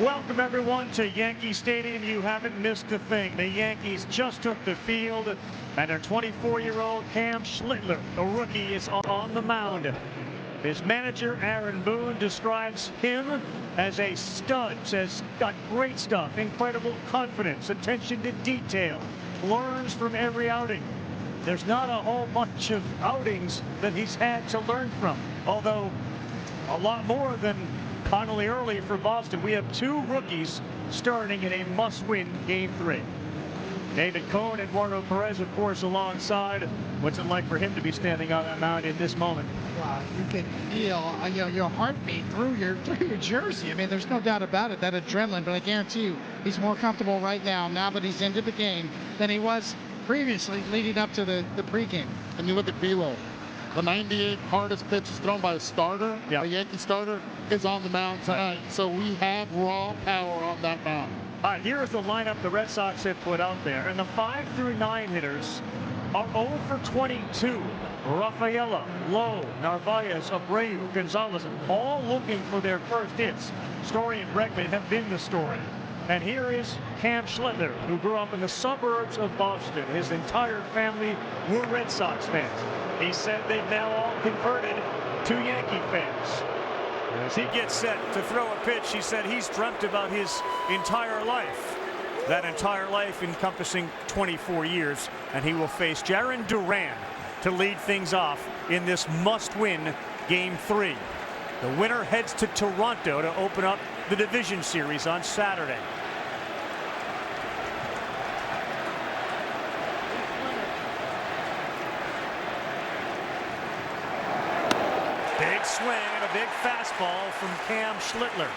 Welcome everyone to Yankee Stadium. You haven't missed a thing. The Yankees just took the field, and their 24-year-old Cam Schlittler, the rookie, is on the mound. His manager, Aaron Boone, describes him as a stud, says got great stuff, incredible confidence, attention to detail, learns from every outing. There's not a whole bunch of outings that he's had to learn from, although a lot more than finally early for Boston. We have two rookies starting in a must-win Game 3. David Cohn and Eduardo Perez, of course, alongside. What's it like for him to be standing on that mound in this moment? Wow, you can feel your heartbeat through your jersey. I mean, there's no doubt about it, that adrenaline. But I guarantee you, he's more comfortable right now that he's into the game, than he was previously leading up to the pregame. And you look at Velo. The 98 hardest pitch is thrown by a starter, a Yankee starter, is on the mound tonight. So we have raw power on that mound. All right, here's the lineup the Red Sox have put out there. And the 5 through 9 hitters are 0 for 22. Rafaela, Lowe, Narvaez, Abreu, Gonzalez, all looking for their first hits. Story and Bregman have been the story. And here is Cam Schlittler, who grew up in the suburbs of Boston. His entire family were Red Sox fans. He said they've now all converted to Yankee fans. As he gets set to throw a pitch, he said he's dreamt about his entire life. That entire life encompassing 24 years. And he will face Jarren Duran to lead things off in this must-win Game 3. The winner heads to Toronto to open up the division series on Saturday. Big swing and a big fastball from Cam Schlittler.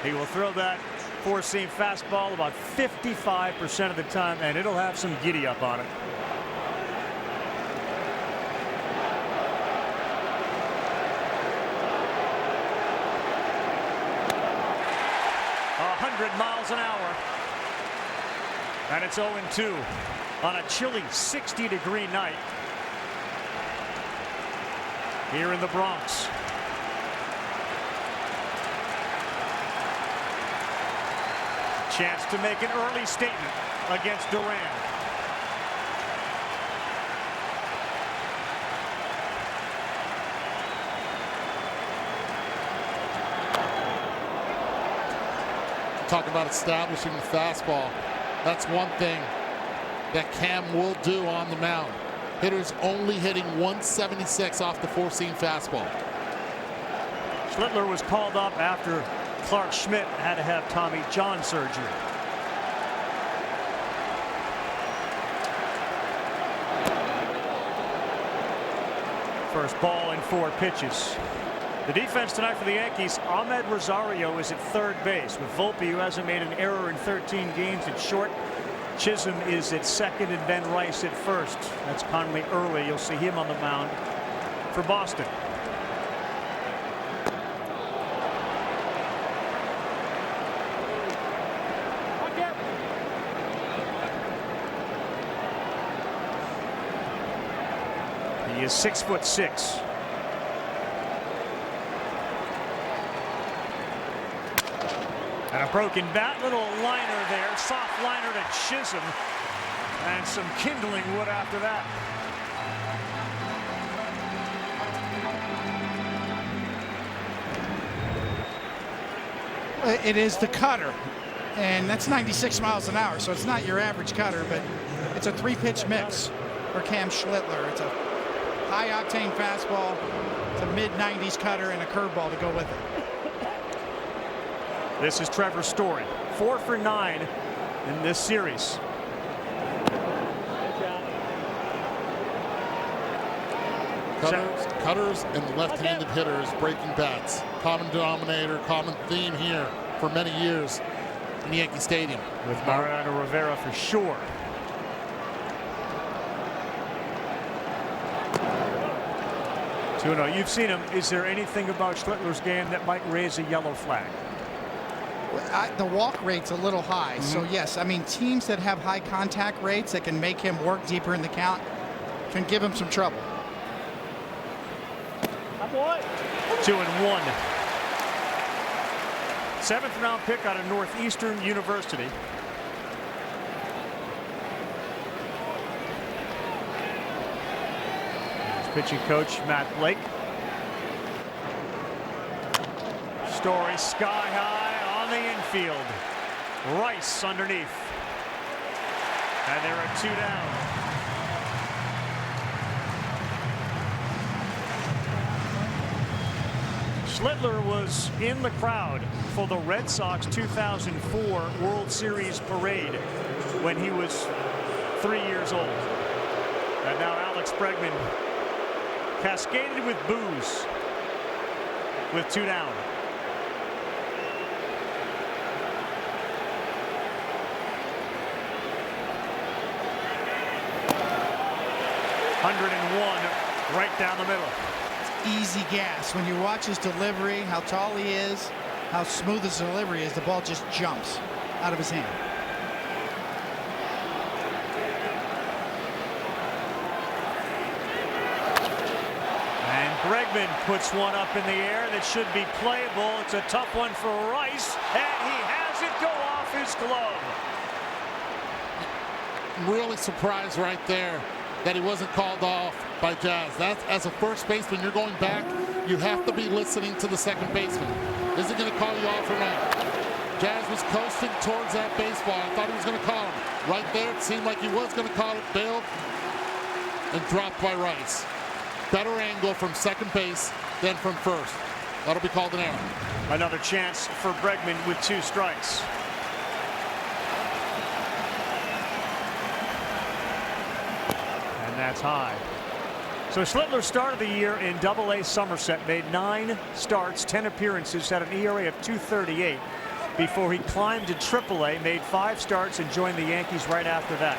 He will throw that four-seam fastball about 55% of the time, and it'll have some giddy up on it. 100 miles an hour. And it's 0-2 on a chilly 60-degree night here in the Bronx. Chance to make an early statement against Duran. Talk about establishing the fastball. That's one thing that Cam will do on the mound. Hitters only hitting 176 off the four-seam fastball. Schlittler was called up after Clark Schmidt had to have Tommy John surgery. First ball in 4 pitches. The defense tonight for the Yankees, Ahmed Rosario is at third base with Volpe, who hasn't made an error in 13 games, at short. Chisholm is at second and Ben Rice at first. That's Conley early. You'll see him on the mound for Boston. He is 6'6". And a broken bat, little liner there, soft liner to Chisholm, and some kindling wood after that. It is the cutter, and that's 96 miles an hour, so it's not your average cutter, but it's a 3-pitch mix for Cam Schlittler. It's a high-octane fastball, it's a mid-90s cutter, and a curveball to go with it. This is Trevor Story, 4 for 9 in this series. Cutters and left-handed hitters breaking bats. Common denominator, common theme here for many years in Yankee Stadium. With Mariano Rivera for sure. You've seen him. Is there anything about Schlittler's game that might raise a yellow flag? The walk rate's a little high, so yes, I mean, teams that have high contact rates that can make him work deeper in the count can give him some trouble. 2-1. 7th-round pick out of Northeastern University. His pitching coach, Matt Blake. Story sky high on the infield. Rice underneath. And there are 2 down. Schlittler was in the crowd for the Red Sox 2004 World Series parade when he was 3 years old. And now Alex Bregman cascaded with boos with 2 down. Right down the middle. Easy gas. When you watch his delivery, how tall he is, how smooth his delivery is, the ball just jumps out of his hand. And Bregman puts one up in the air that should be playable. It's a tough one for Rice, and he has it go off his glove. I'm really surprised right there that he wasn't called off by Jazz. That's, as a first baseman, you're going back, you have to be listening to the second baseman. Is he going to call you off or not? Jazz was coasting towards that baseball. I thought he was going to call him. Right there, it seemed like he was going to call it, bailed, and dropped by Rice. Better angle from second base than from first. That'll be called an error. Another chance for Bregman with 2 strikes. That's high. So Schlittler started the year in Double-A Somerset, made 9 starts, 10 appearances, had an ERA of .238 before he climbed to Triple-A, made 5 starts, and joined the Yankees right after that.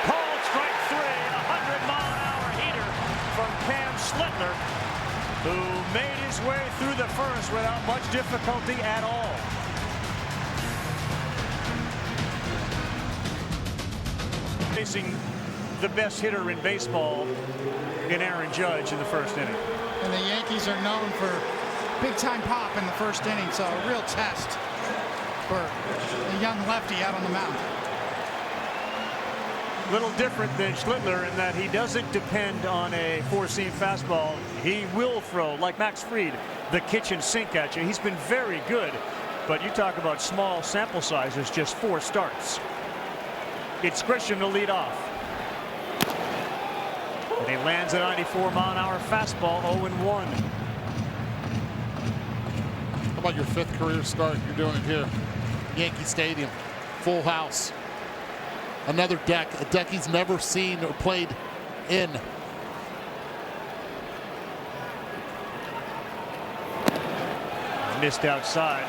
Called strike 3, a 100-mile-an-hour heater from Cam Schlittler, who made his way through the first without much difficulty at all. Facing the best hitter in baseball in Aaron Judge in the first inning. And the Yankees are known for big-time pop in the first inning, so a real test for a young lefty out on the mound. Little different than Schlittler in that he doesn't depend on a 4-seam fastball. He will throw, like Max Fried, the kitchen sink at you. He's been very good, but you talk about small sample sizes, just 4 starts. It's Grisham to lead off. And he lands a 94-mile-an-hour fastball, 0-1. How about your 5th career start? You're doing it here. Yankee Stadium, full house. Another deck, a deck he's never seen or played in. Missed outside.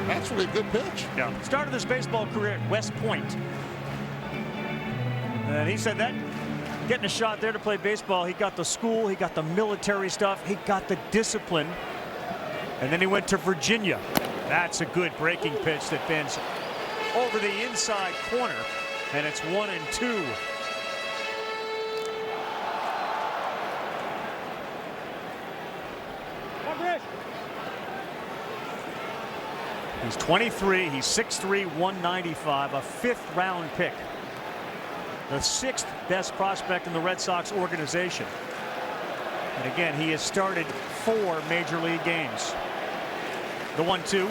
That's really a good pitch. Yeah. Started his baseball career at West Point. And he said that getting a shot there to play baseball, he got the school, he got the military stuff, he got the discipline. And then he went to Virginia. That's a good breaking pitch that bends over the inside corner, and it's 1-2. He's 23. He's 6'3", 195, a 5th-round pick. The 6th best prospect in the Red Sox organization. And again, he has started 4 major league games. The 1-2.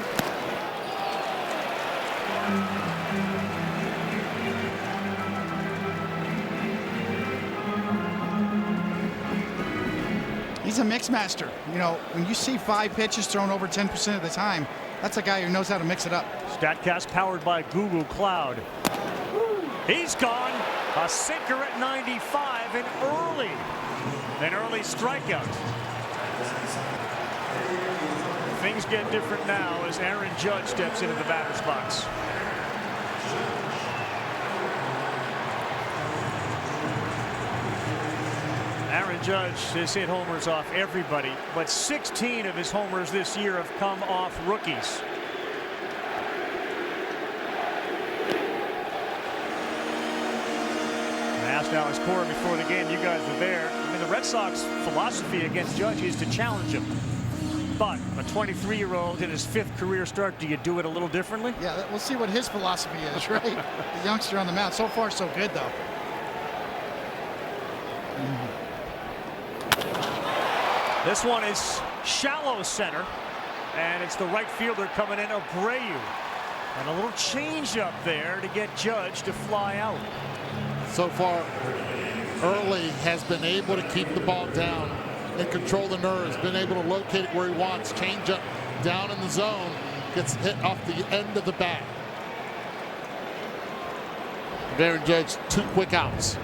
He's a mix master. You know, when you see 5 pitches thrown over 10% of the time, that's a guy who knows how to mix it up. StatCast powered by Google Cloud. He's gone. A sinker at 95, an early strikeout. Things get different now as Aaron Judge steps into the batter's box. Aaron Judge has hit homers off everybody, but 16 of his homers this year have come off rookies. Now, as Cora, before the game, you guys were there. I mean, the Red Sox philosophy against Judge is to challenge him. But a 23-year-old in his 5th career start, do you do it a little differently? Yeah, we'll see what his philosophy is, right? The youngster on the mound. So far, so good, though. This one is shallow center, and it's the right fielder coming in, Abreu. And a little change up there to get Judge to fly out. So far, Early has been able to keep the ball down and control the nerves, been able to locate it where he wants, change up down in the zone, gets hit off the end of the bat. Aaron Judge, 2 quick outs.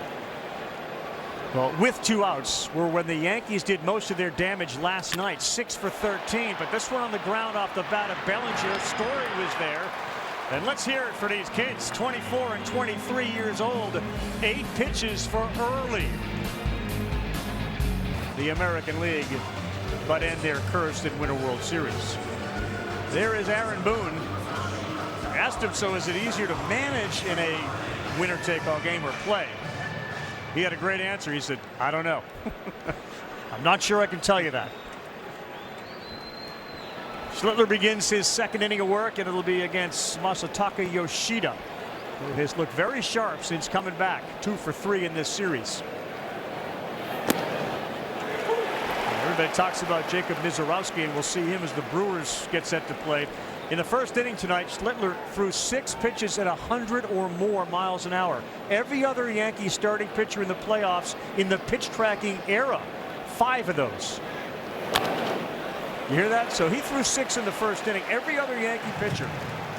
Well, with 2 outs were when the Yankees did most of their damage last night, 6 for 13. But this one on the ground off the bat of Bellinger. Story was there. And let's hear it for these kids, 24 and 23 years old. 8 pitches for Early. The American League, but end their cursed and win a World Series. There is Aaron Boone. Asked him, so is it easier to manage in a winner-take-all game or play? He had a great answer. He said, I don't know. I'm not sure I can tell you that. Schlittler begins his 2nd inning of work, and it'll be against Masataka Yoshida, who has looked very sharp since coming back. 2 for 3 in this series. Everybody talks about Jacob Mizorowski, and we'll see him as the Brewers get set to play. In the 1st inning tonight, Schlittler threw 6 pitches at 100 or more miles an hour. Every other Yankee starting pitcher in the playoffs in the pitch tracking era, 5 of those. You hear that? So he threw 6 in the 1st inning. Every other Yankee pitcher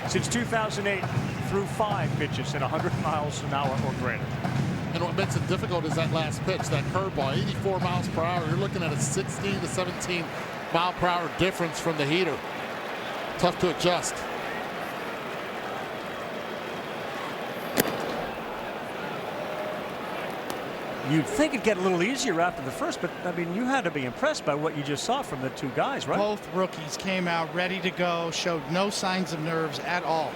since 2008 threw 5 pitches at 100 miles an hour or greater. And what makes it difficult is that last pitch, that curveball, 84 miles per hour. You're looking at a 16 to 17 mile per hour difference from the heater. Tough to adjust. You'd think it'd get a little easier after the 1st, but I mean, you had to be impressed by what you just saw from the 2 guys, right? Both rookies came out ready to go, showed no signs of nerves at all.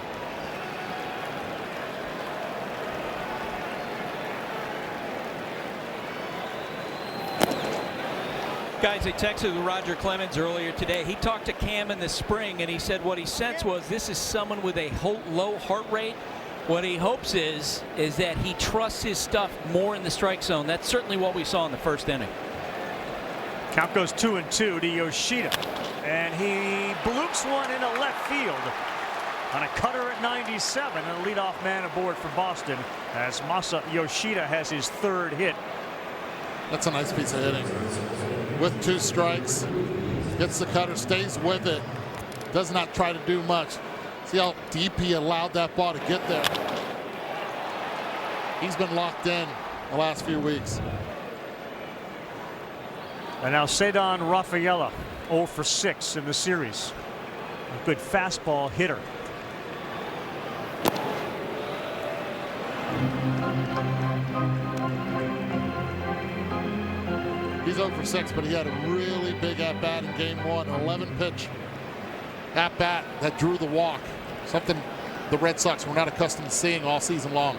Guys, I texted with Roger Clemens earlier today. He talked to Cam in the spring, and he said what he sensed was this is someone with a low heart rate. What he hopes is that he trusts his stuff more in the strike zone. That's certainly what we saw in the 1st inning. Count goes 2-2 to Yoshida, and he bloops one into left field on a cutter at 97, and a leadoff man aboard for Boston as Masa Yoshida has his 3rd hit. That's a nice piece of hitting. With 2 strikes, gets the cutter, stays with it, does not try to do much. See how deep he allowed that ball to get there. He's been locked in the last few weeks. And now Cedon Rafaela, 0 for 6 in the series. A good fastball hitter. He's 0 for 6, but he had a really big at-bat in game 1. An 11-pitch at-bat that drew the walk. Something the Red Sox were not accustomed to seeing all season long.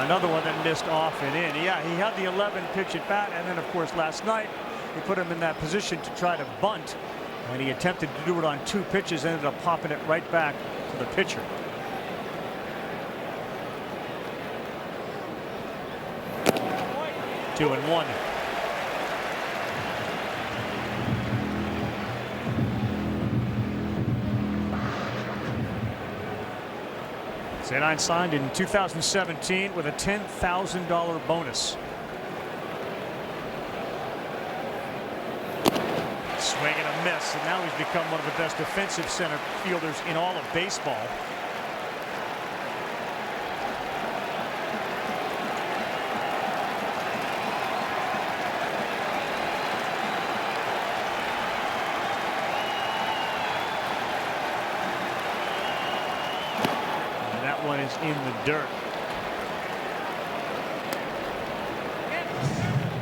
Another one that missed off and in. Yeah, he had the 11-pitch at bat, and then, of course, last night he put him in that position to try to bunt, and he attempted to do it on 2 pitches, ended up popping it right back to the pitcher. Two and 1. Cedon signed in 2017 with a $10,000 bonus. Swing and a miss, and now he's become one of the best defensive center fielders in all of baseball. Is in the dirt.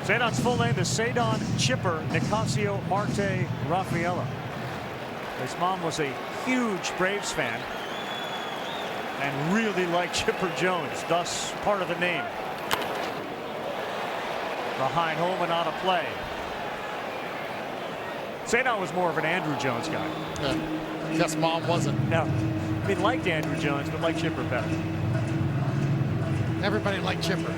Cedon's full name is Cedon Chipper Nicasio Marte Rafaela. His mom was a huge Braves fan. and really like Chipper Jones, thus part of the name. Behind home and out of play. Sadon was more of an Andrew Jones guy. Yeah. Guess Mom wasn't. No, he liked Andrew Jones, but liked Chipper better. Everybody liked Chipper.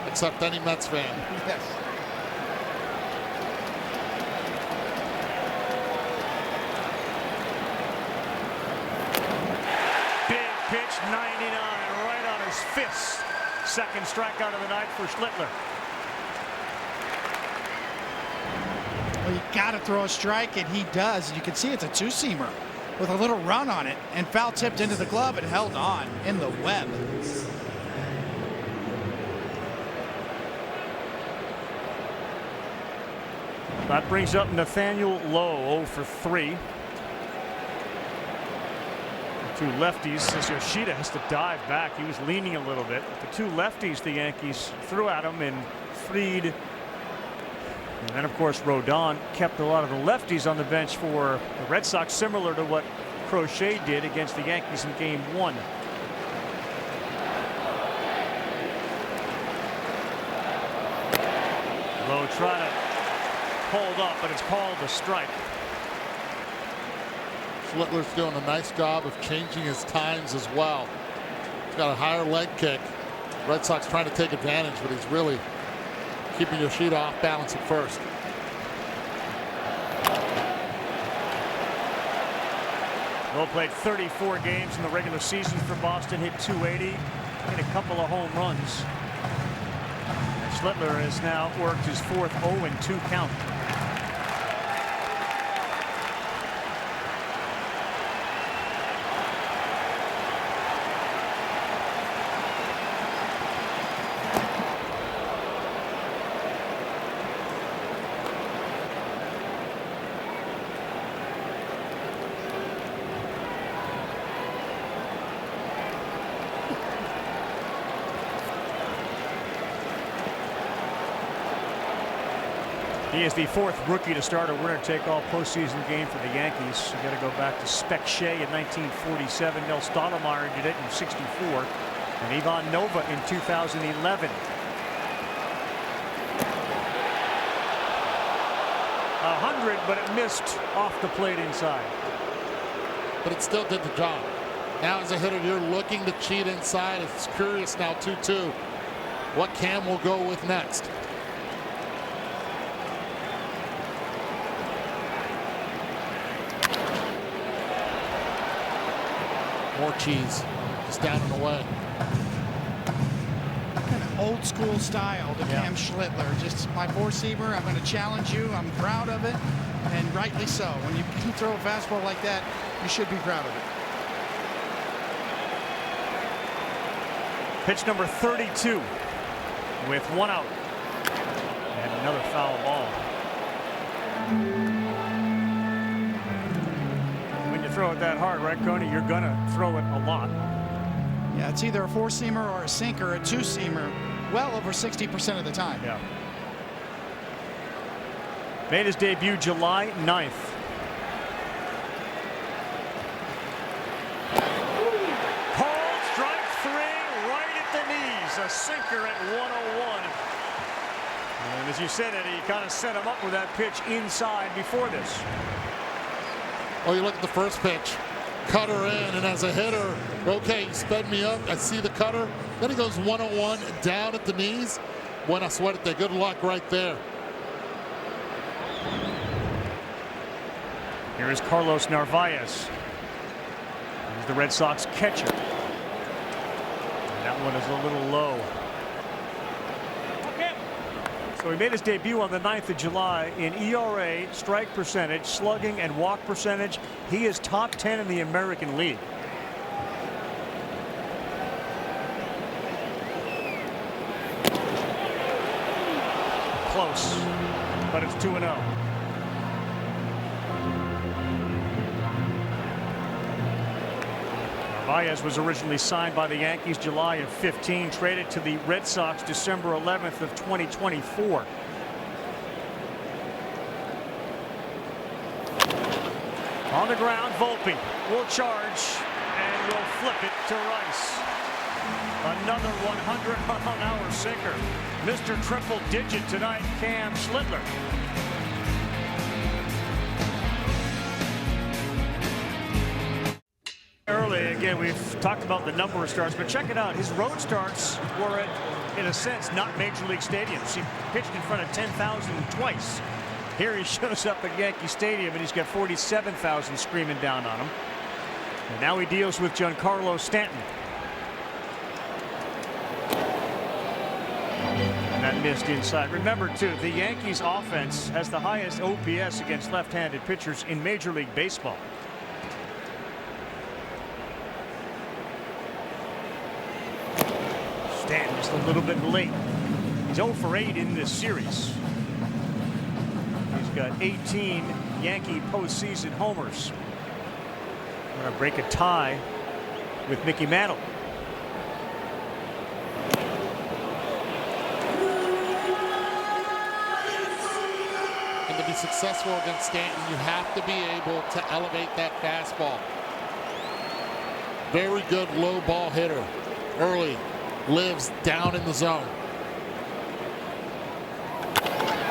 Except any Mets fan. Yes. Big pitch, 99, right on his fist. Second strikeout of the night for Schlittler. Well, you got to throw a strike, and he does. You can see it's a two-seamer with a little run on it, and foul tipped into the glove and held on in the web. That brings up Nathaniel Lowe, 0 for 3. Two lefties as Yoshida has to dive back. He was leaning a little bit. The two lefties the Yankees threw at him, and Fried, and then of course Rodon, kept a lot of the lefties on the bench for the Red Sox, similar to what Crochet did against the Yankees in Game 1. Lowe trying to hold up, but it's called a strike. Schlittler's doing a nice job of changing his times as well. He's got a higher leg kick. Red Sox trying to take advantage, but he's really keeping Yoshida off balance at first. Lowe played 34 games in the regular season for Boston, hit .280, hit a couple of home runs. And Schlittler has now worked his fourth 0-2 count. He is the fourth rookie to start a winner-take-all postseason game for the Yankees. You got to go back to Spec Shea in 1947. Nel Stottlemyre did it in '64, and Ivan Nova in 2011. 100, but it missed off the plate inside. But it still did the job. Now as a hitter, you're looking to cheat inside. It's curious now 2-2. What Cam will go with next. More cheese, just down and away. Kind of old school style to Cam Schlittler. Just my four-seamer, I'm going to challenge you. I'm proud of it, and rightly so. When you can throw a fastball like that, you should be proud of it. Pitch number 32 with one out. And another foul ball. When you throw it that hard, right, Coney, you're going to throw it a lot. Yeah, it's either a four-seamer or a sinker, a two-seamer, well over 60% of the time. Yeah. Made his debut July 9th. Called strike three, right at the knees. A sinker at 101. And as you said, Eddie, he kind of set him up with that pitch inside before this. Well, you look at the first pitch. Cutter in, and as a hitter, okay, he sped me up. I see the cutter. Then he goes 101 down at the knees. Buena suerte. Good luck right there. Here is Carlos Narvaez. He's the Red Sox catcher. And that one is a little low. So he made his debut on the 9th of July in ERA, strike percentage, slugging, and walk percentage. He is top 10 in the American League. Close, but it's 2-0. Narvaez was originally signed by the Yankees July of 15, traded to the Red Sox December 11th of 2024. On the ground, Volpe will charge and will flip it to Rice. Another 100-mile-an-hour sinker. Mr. Triple Digit tonight, Cam Schlittler. Early, again, we've talked about the number of starts, but check it out. His road starts were at, in a sense, not major league stadiums. He pitched in front of 10,000 twice. Here he shows up at Yankee Stadium, and he's got 47,000 screaming down on him. And now he deals with Giancarlo Stanton. And that missed inside. Remember, too, the Yankees offense has the highest OPS against left-handed pitchers in Major League Baseball. Stanton just a little bit late. He's 0 for 8 in this series. He's got 18 Yankee postseason homers. Going to break a tie with Mickey Mantle. And to be successful against Stanton, you have to be able to elevate that fastball. Very good low ball hitter. Early. Lives down in the zone.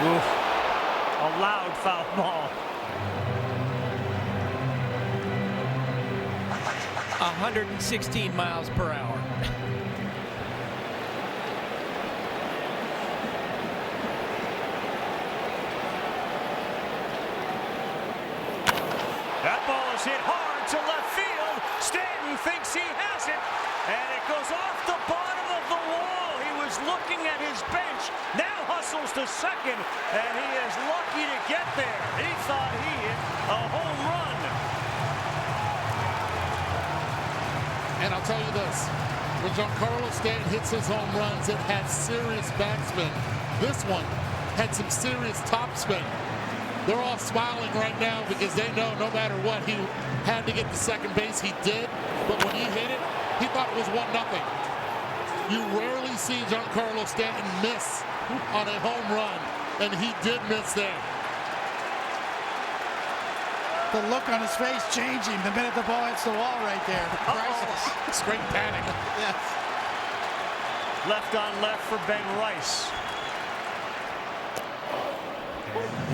Oof. A loud foul ball. 116 miles per hour. That ball is hit hard to left field. Stanton thinks he has it, and it goes off the bottom of the wall. He was looking at his bench, now hustles to second, and he is lucky to get there. He thought he hit a home run. And I'll tell you this, when Giancarlo Stanton hits his home runs, it had serious backspin. This one had some serious topspin. They're all smiling right now because they know no matter what, he had to get to second base. He did, but when he hit it, he thought it was 1-0. You rarely see Giancarlo Stanton miss on a home run, and he did miss there. The look on his face changing the minute the ball hits the wall right there. Priceless. Straight panic. Yes. Left on left for Ben Rice.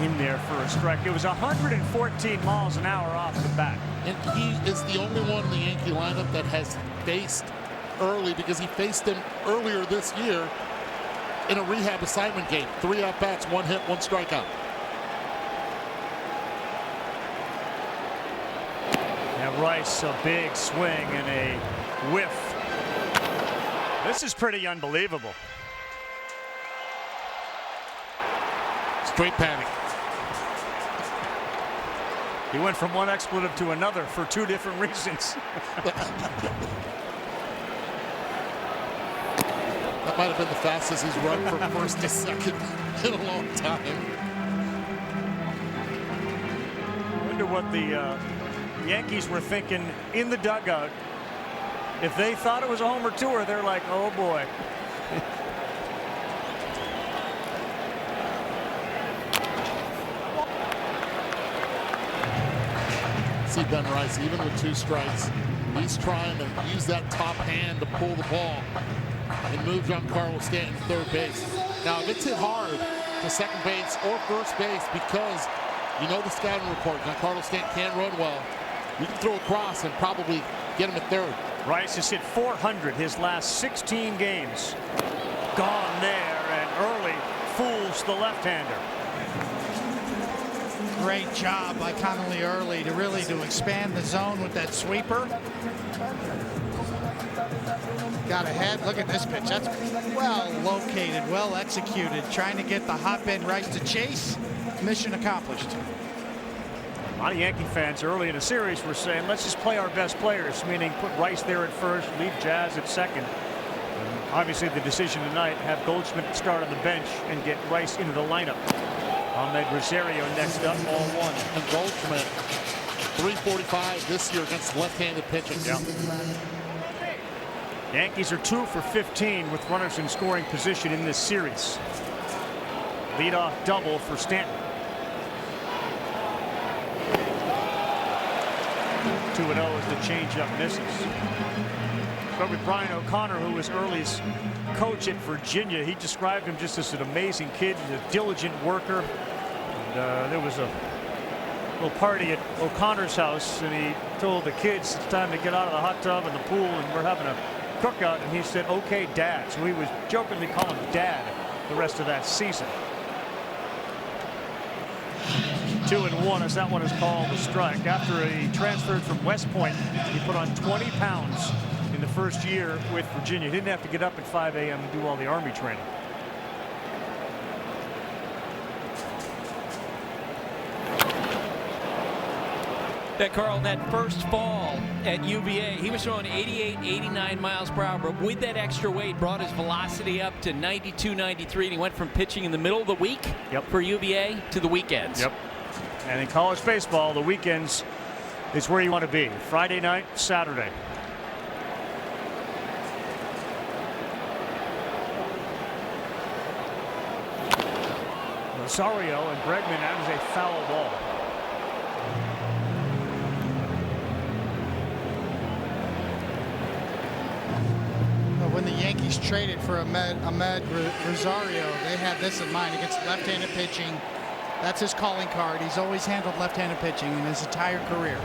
In there for a strike. It was 114 miles an hour off the bat. And he is the only one in the Yankee lineup that has faced early, because he faced him earlier this year in a rehab assignment game. 3 at-bats, 1 hit, 1 strikeout. And Rice, a big swing and a whiff. This is pretty unbelievable. Straight panic. He went from one expletive to another for 2 different reasons. That might have been the fastest he's run from first to second in a long time. I wonder what the Yankees were thinking in the dugout. If they thought it was a homer tour, they're like, oh boy. See Ben Rice, even with 2 strikes, he's trying to use that top hand to pull the ball and move Giancarlo Stanton to third base. Now, if it's hit hard to second base or first base, because you know the scouting report, Giancarlo Stanton can run well, you can throw across and probably get him at third. Rice has hit 400 his last 16 games. Gone there, and early fools the left-hander. Great job by Connolly early to expand the zone with that sweeper. Got ahead. Look at this pitch. That's well located, well executed. Trying to get the hotbed Rice to chase. Mission accomplished. A lot of Yankee fans early in the series were saying, let's just play our best players, meaning put Rice there at first, leave Jazz at second. And obviously the decision tonight, have Goldschmidt start on the bench and get Rice into the lineup. Ahmed Rosario next up, all 1. And Goldschmidt, 345 this year against left-handed pitching. Yeah. Yankees are 2 for 15 with runners in scoring position in this series. Leadoff double for Stanton. 2-0 as the changeup misses. But with Brian O'Connor, who was Early's coach at Virginia, he described him just as an amazing kid, a diligent worker. And there was a little party at O'Connor's house, and he told the kids it's time to get out of the hot tub and the pool, and we're having a cookout, and he said, "Okay, Dad." So he was jokingly calling him Dad the rest of that season. 2-1 as that one is called a strike. After he transferred from West Point, he put on 20 pounds in the first year with Virginia. He didn't have to get up at 5 a.m. and do all the Army training. That Carl, that first fall at UVA, he was throwing 88, 89 miles per hour, but with that extra weight, brought his velocity up to 92, 93, and he went from pitching in the middle of the week for UVA to the weekends. Yep. And in college baseball, the weekends is where you want to be. Friday night, Saturday. Rosario and Bregman, that was a foul ball. When the Yankees traded for Ahmed Rosario, they had this in mind against left-handed pitching. That's his calling card. He's always handled left-handed pitching in his entire career.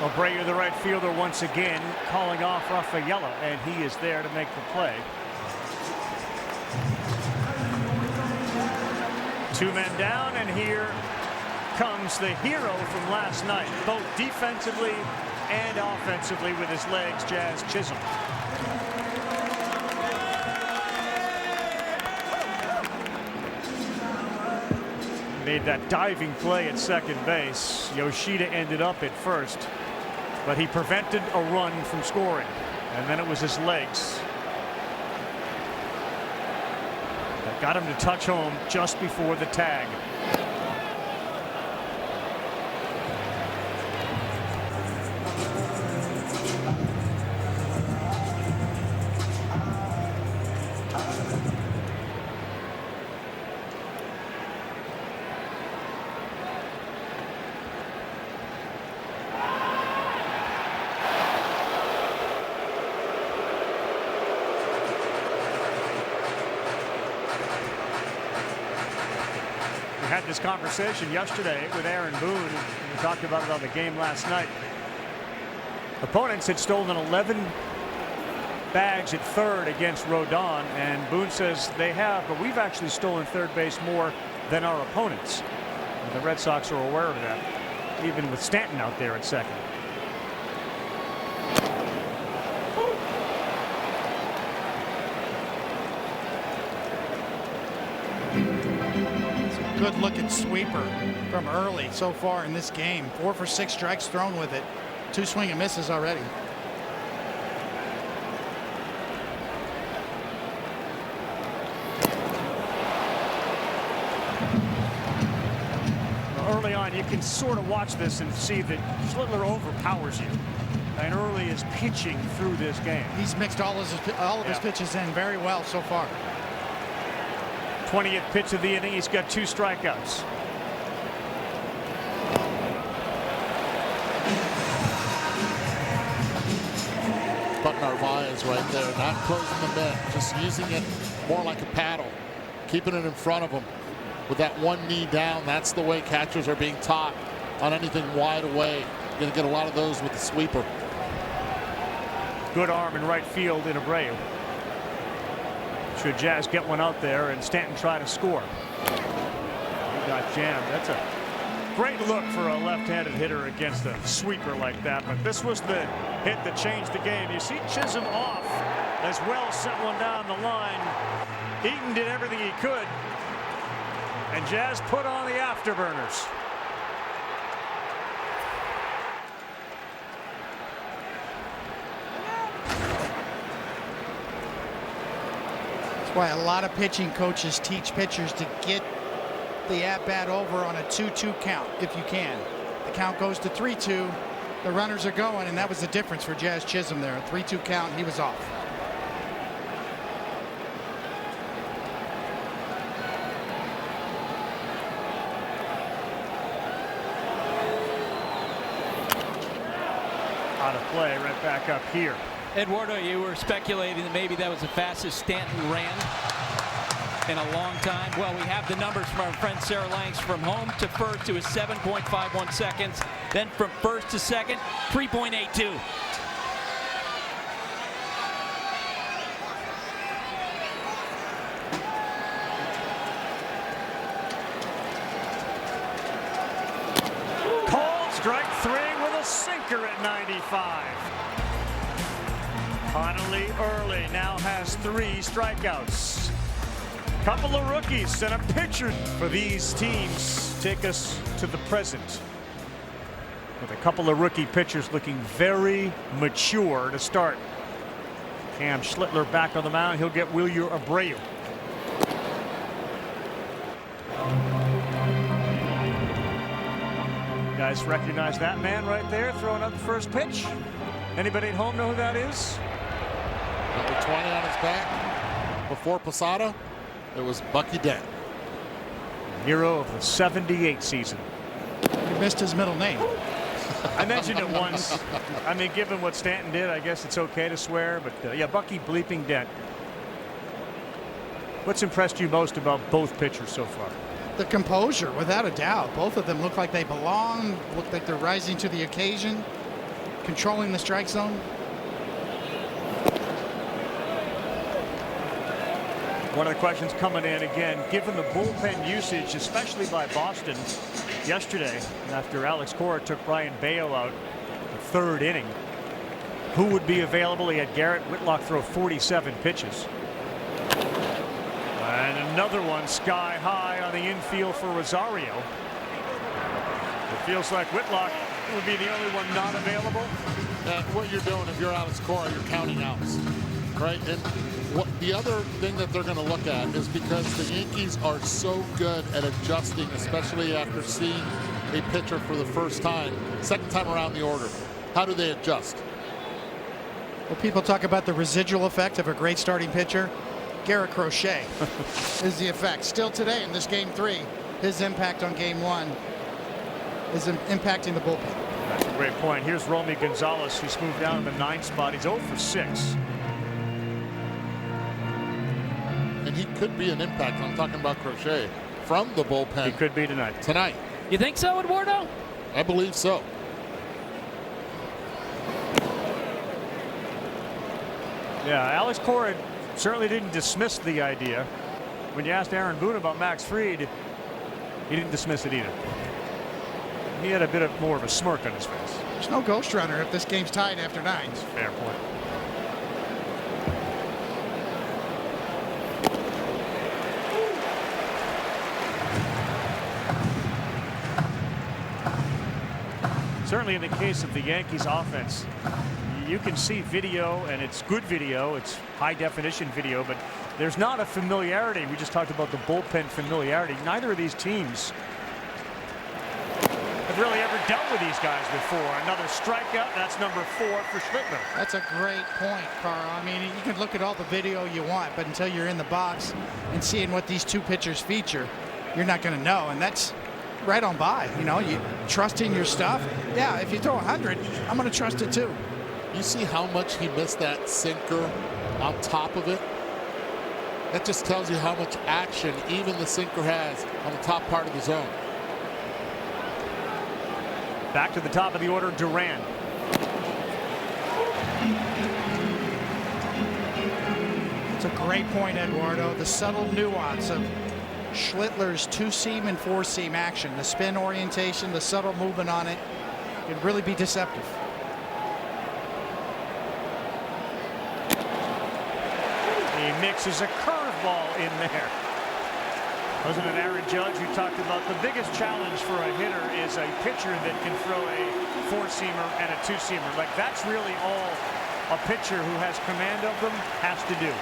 Abreu, the right fielder, once again calling off Rafaela, and he is there to make the play. 2 men down, and here comes the hero from last night, both defensively and offensively with his legs, Jazz Chisholm. Made that diving play at second base. Yoshida ended up at first, but he prevented a run from scoring, and then it was his legs that got him to touch home just before the tag. We had this conversation yesterday with Aaron Boone, and we talked about it on the game last night. Opponents had stolen 11 bags at third against Rodon, and Boone says they have, but we've actually stolen third base more than our opponents. And the Red Sox are aware of that, even with Stanton out there at second. Good looking sweeper from Early so far in this game. 4 for 6 strikes thrown with it. 2 swing and misses already. Early on, you can sort of watch this and see that Schlittler overpowers you, and Early is pitching through this game. He's mixed all of his pitches in very well so far. 20th pitch of the inning, he's got 2 strikeouts. But Narvaez right there, not closing the mitt, just using it more like a paddle, keeping it in front of him with that one knee down. That's the way catchers are being taught on anything wide away. You're going to get a lot of those with the sweeper. Good arm in right field in Abreu. Should Jazz get one out there and Stanton try to score. He got jammed. That's a great look for a left-handed hitter against a sweeper like that. But this was the hit that changed the game. You see Chisholm off as well, sent one down the line. Eaton did everything he could, and Jazz put on the afterburners. Why a lot of pitching coaches teach pitchers to get the at-bat over on a 2-2 count if you can. The count goes to 3-2, the runners are going, and that was the difference for Jazz Chisholm there. A 3-2 count, he was off. out of play, right back up here. Eduardo, you were speculating that maybe that was the fastest Stanton ran in a long time. Well, we have the numbers from our friend Sarah Langs. From home to first, it was 7.51 seconds. Then from first to second, 3.82. Called strike 3 with a sinker at 95. Finally early, now has 3 strikeouts. Couple of rookies and a pitcher for these teams take us to the present. With a couple of rookie pitchers looking very mature to start. Cam Schlittler back on the mound. He'll get Wilyer Abreu. You guys recognize that man right there throwing up the first pitch? Anybody at home know who that is? Number 20 on his back. Before Posada, it was Bucky Dent. Hero of the '78 season. You missed his middle name. I mentioned it once. I mean, given what Stanton did, I guess it's okay to swear. But yeah, Bucky bleeping Dent. What's impressed you most about both pitchers so far? The composure, without a doubt. Both of them look like they belong, look like they're rising to the occasion, controlling the strike zone. One of the questions coming in again, given the bullpen usage, especially by Boston yesterday, after Alex Cora took Brian Bayo out the 3rd inning, who would be available? He had Garrett Whitlock throw 47 pitches. And another one sky high on the infield for Rosario. It feels like Whitlock would be the only one not available. And what you're doing, if you're Alex Cora, you're counting outs, right? And what the other thing that they're going to look at is because the Yankees are so good at adjusting, especially after seeing a pitcher for the first time, second time around the order. How do they adjust? Well, people talk about the residual effect of a great starting pitcher. Garrett Crochet is the effect. Still today in this game 3, his impact on game 1 is impacting the bullpen. That's a great point. Here's Romy Gonzalez. He's moved down to the 9th spot. He's 0 for 6. And he could be an impact. I'm talking about Crochet from the bullpen. He could be tonight. Tonight. You think so, Eduardo? I believe so. Yeah, Alex Cora certainly didn't dismiss the idea. When you asked Aaron Boone about Max Fried, he didn't dismiss it either. He had a bit of more of a smirk on his face. There's no ghost runner if this game's tied after 9. Fair point. Certainly in the case of the Yankees offense, you can see video, and it's good video, it's high definition video, but there's not a familiarity. We just talked about the bullpen familiarity. Neither of these teams have really ever dealt with these guys before. Another strikeout, that's number 4 for Schlittler. That's a great point, Carl. I mean, you can look at all the video you want, but until you're in the box and seeing what these two pitchers feature, you're not going to know. And that's right on by. You know, you trusting your stuff. Yeah, if you throw 100, I'm going to trust it too. You see how much he missed that sinker on top of it? That just tells you how much action even the sinker has on the top part of the zone. Back to the top of the order, Duran. It's a great point, Eduardo. The subtle nuance of Schlittler's 2-seam and 4-seam action, the spin orientation, the subtle movement on it, could really be deceptive. He mixes a curveball in there. Wasn't it Aaron Judge who talked about the biggest challenge for a hitter is a pitcher that can throw a 4-seamer and a 2-seamer. Like, that's really all a pitcher who has command of them has to do.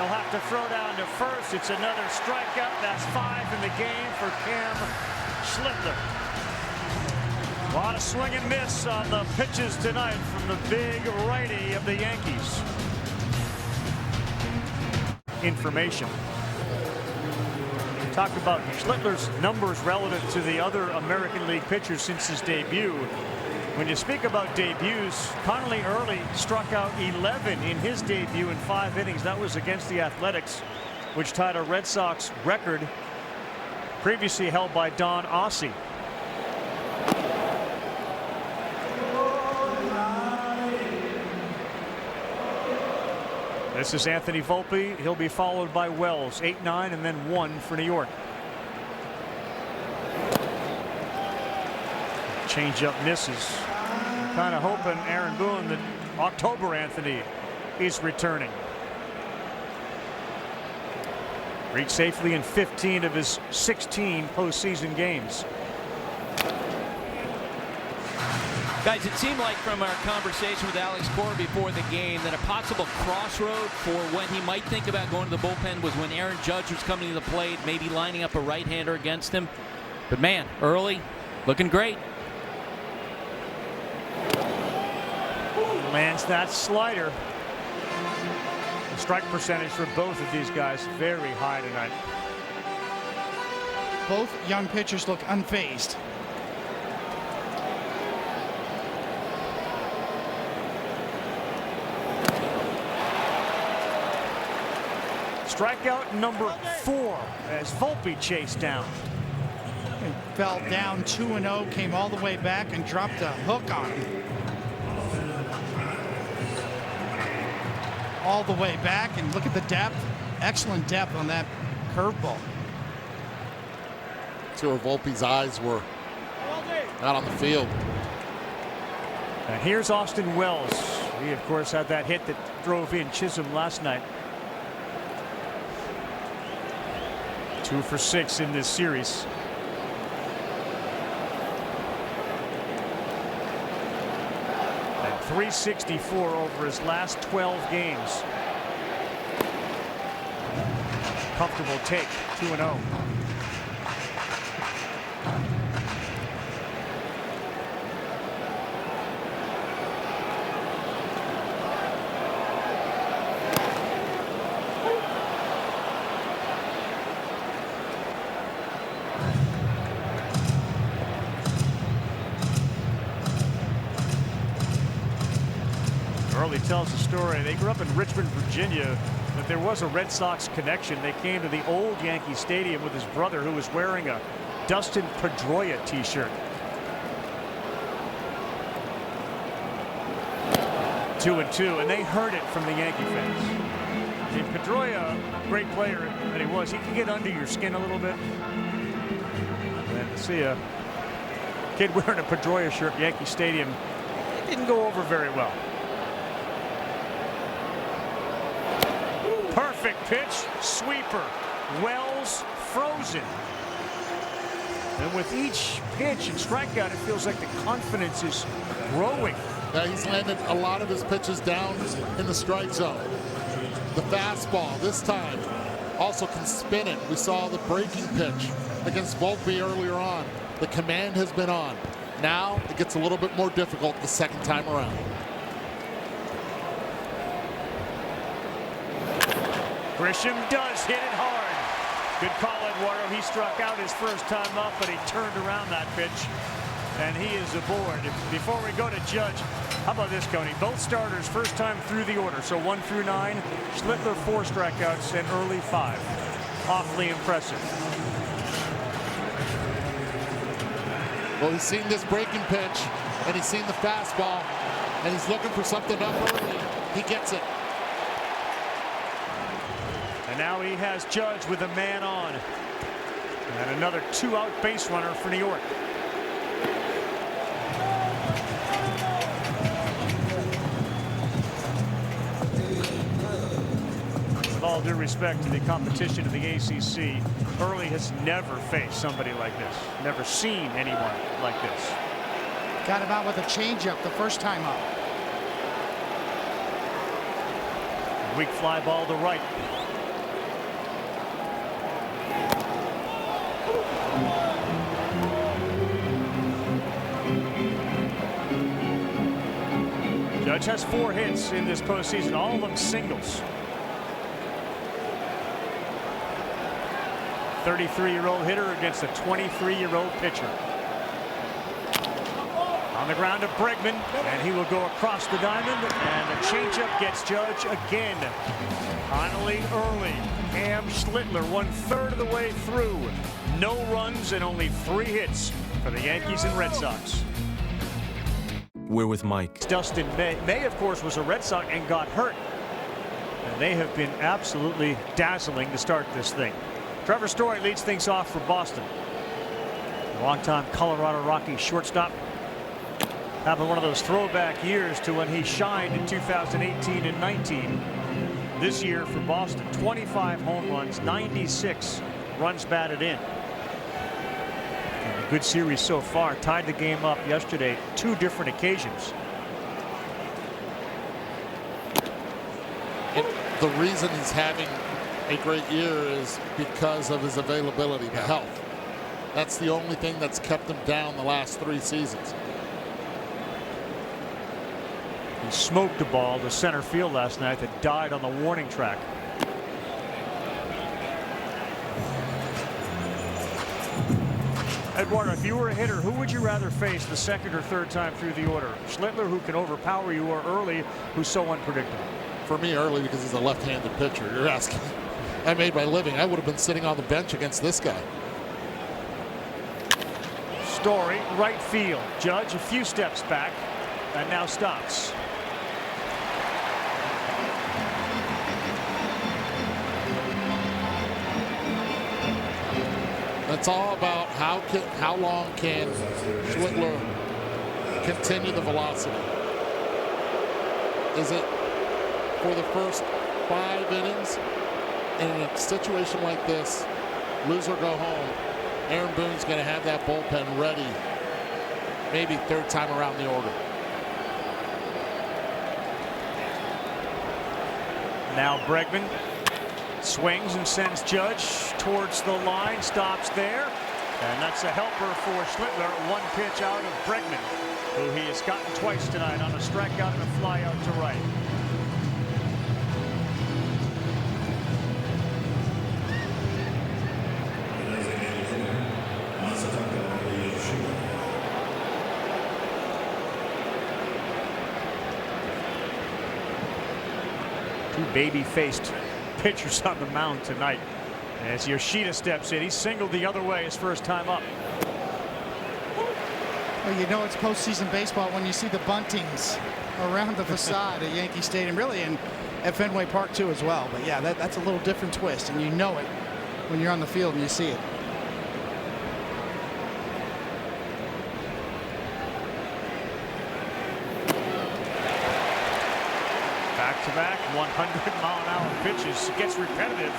he'll have to throw down to first. It's another strikeout. That's 5 in the game for Cam Schlittler. A lot of swing and miss on the pitches tonight from the big righty of the Yankees. Information. Talk about Schlittler's numbers relative to the other American League pitchers since his debut. When you speak about debuts, Connolly Early struck out 11 in his debut in 5 innings. That was against the Athletics, which tied a Red Sox record previously held by Don Ossie. This is Anthony Volpe. He'll be followed by Wells. 8-9 and then 1 for New York. Changeup misses. Kind of hoping, Aaron Boone, that October Anthony is returning. Reached safely in 15 of his 16 postseason games. Guys, it seemed like from our conversation with Alex Cora before the game that a possible crossroad for when he might think about going to the bullpen was when Aaron Judge was coming to the plate, maybe lining up a right-hander against him. But man, Early looking great. Lands that slider. The strike percentage for both of these guys very high tonight. Both young pitchers look unfazed. Strikeout number 4 as Volpe chased down. He fell down 2-0, came all the way back and dropped a hook on him. All the way back, and look at the depth. Excellent depth on that curveball. Two of Volpe's eyes were out on the field. And here's Austin Wells. He, of course, had that hit that drove in Chisholm last night. 2 for 6 in this series. And 364 over his last 12 games. Comfortable take, 2-0. Early tells the story. They grew up in Richmond, Virginia, but there was a Red Sox connection. They came to the old Yankee Stadium with his brother, who was wearing a Dustin Pedroia t-shirt. 2-2, and they heard it from the Yankee fans. I mean, Pedroia, great player that he was, he could get under your skin a little bit. And to see a kid wearing a Pedroia shirt at Yankee Stadium, it didn't go over very well. Perfect pitch, sweeper. Wells frozen. And with each pitch and strikeout, it feels like the confidence is growing. Yeah, he's landed a lot of his pitches down in the strike zone. The fastball this time also can spin it. We saw the breaking pitch against Volpe earlier on. The command has been on. Now it gets a little bit more difficult the second time around. Grisham does hit it hard. Good call, Eduardo. He struck out his first time up, but he turned around that pitch, and he is aboard. Before we go to Judge, how about this, Coney? Both starters first time through the order, so 1 through 9. Schlittler 4 strikeouts and Early 5. Awfully impressive. Well, he's seen this breaking pitch, and he's seen the fastball, and he's looking for something up early. He gets it. And now he has Judge with a man on. And another 2-out base runner for New York. With all due respect to the competition of the ACC, Early has never faced somebody like this. Never seen anyone like this. Got him out with a changeup the first time up. Weak fly ball to right. Judge has 4 hits in this postseason, all of them singles. 33-year-old hitter against a 23-year-old pitcher. On the ground to Bregman, and he will go across the diamond, and the changeup gets Judge again. Finally early, Cam Schlittler 1/3 of the way through. No runs and only 3 hits for the Yankees and Red Sox. We're with Mike. Dustin May. May, of course, was a Red Sox and got hurt. And they have been absolutely dazzling to start this thing. Trevor Story leads things off for Boston. Longtime Colorado Rockies shortstop. Having one of those throwback years to when he shined in 2018 and 19. This year for Boston, 25 home runs, 96 runs batted in. And a good series so far. Tied the game up yesterday, 2 different occasions. And the reason he's having a great year is because of his availability, the health. That's the only thing that's kept him down the last 3 seasons. He smoked a ball to center field last night that died on the warning track. Eduardo, if you were a hitter, who would you rather face the 2nd or 3rd time through the order? Schlittler, who can overpower you, or Early, who's so unpredictable? For me, Early, because he's a left-handed pitcher. You're asking. I made my living. I would have been sitting on the bench against this guy. Story, right field. Judge a few steps back and now stops. It's all about how long can Schlittler continue the velocity. Is it for the first 5 innings? In a situation like this, lose or go home, Aaron Boone's going to have that bullpen ready, maybe 3rd time around the order. Now Bregman swings and sends Judge towards the line, stops there, and that's a helper for Schlittler. 1 pitch out of Bregman, who he has gotten twice tonight on a strikeout and a fly out to right. Two baby-faced pitchers on the mound tonight. As Yoshida steps in, he singled the other way his first time up. Well, you know it's postseason baseball when you see the buntings around the facade at Yankee Stadium, really, and at Fenway Park too as well. But yeah, that's a little different twist, and you know it when you're on the field and you see it. Back-to-back 100-mile-an-hour pitches. It gets repetitive,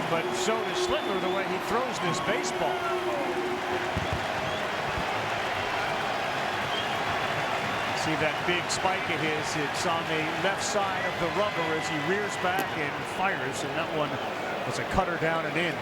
but so does Schlittler the way he throws this baseball. See that big spike of his? It's on the left side of the rubber as he rears back and fires, and that one was a cutter down and in.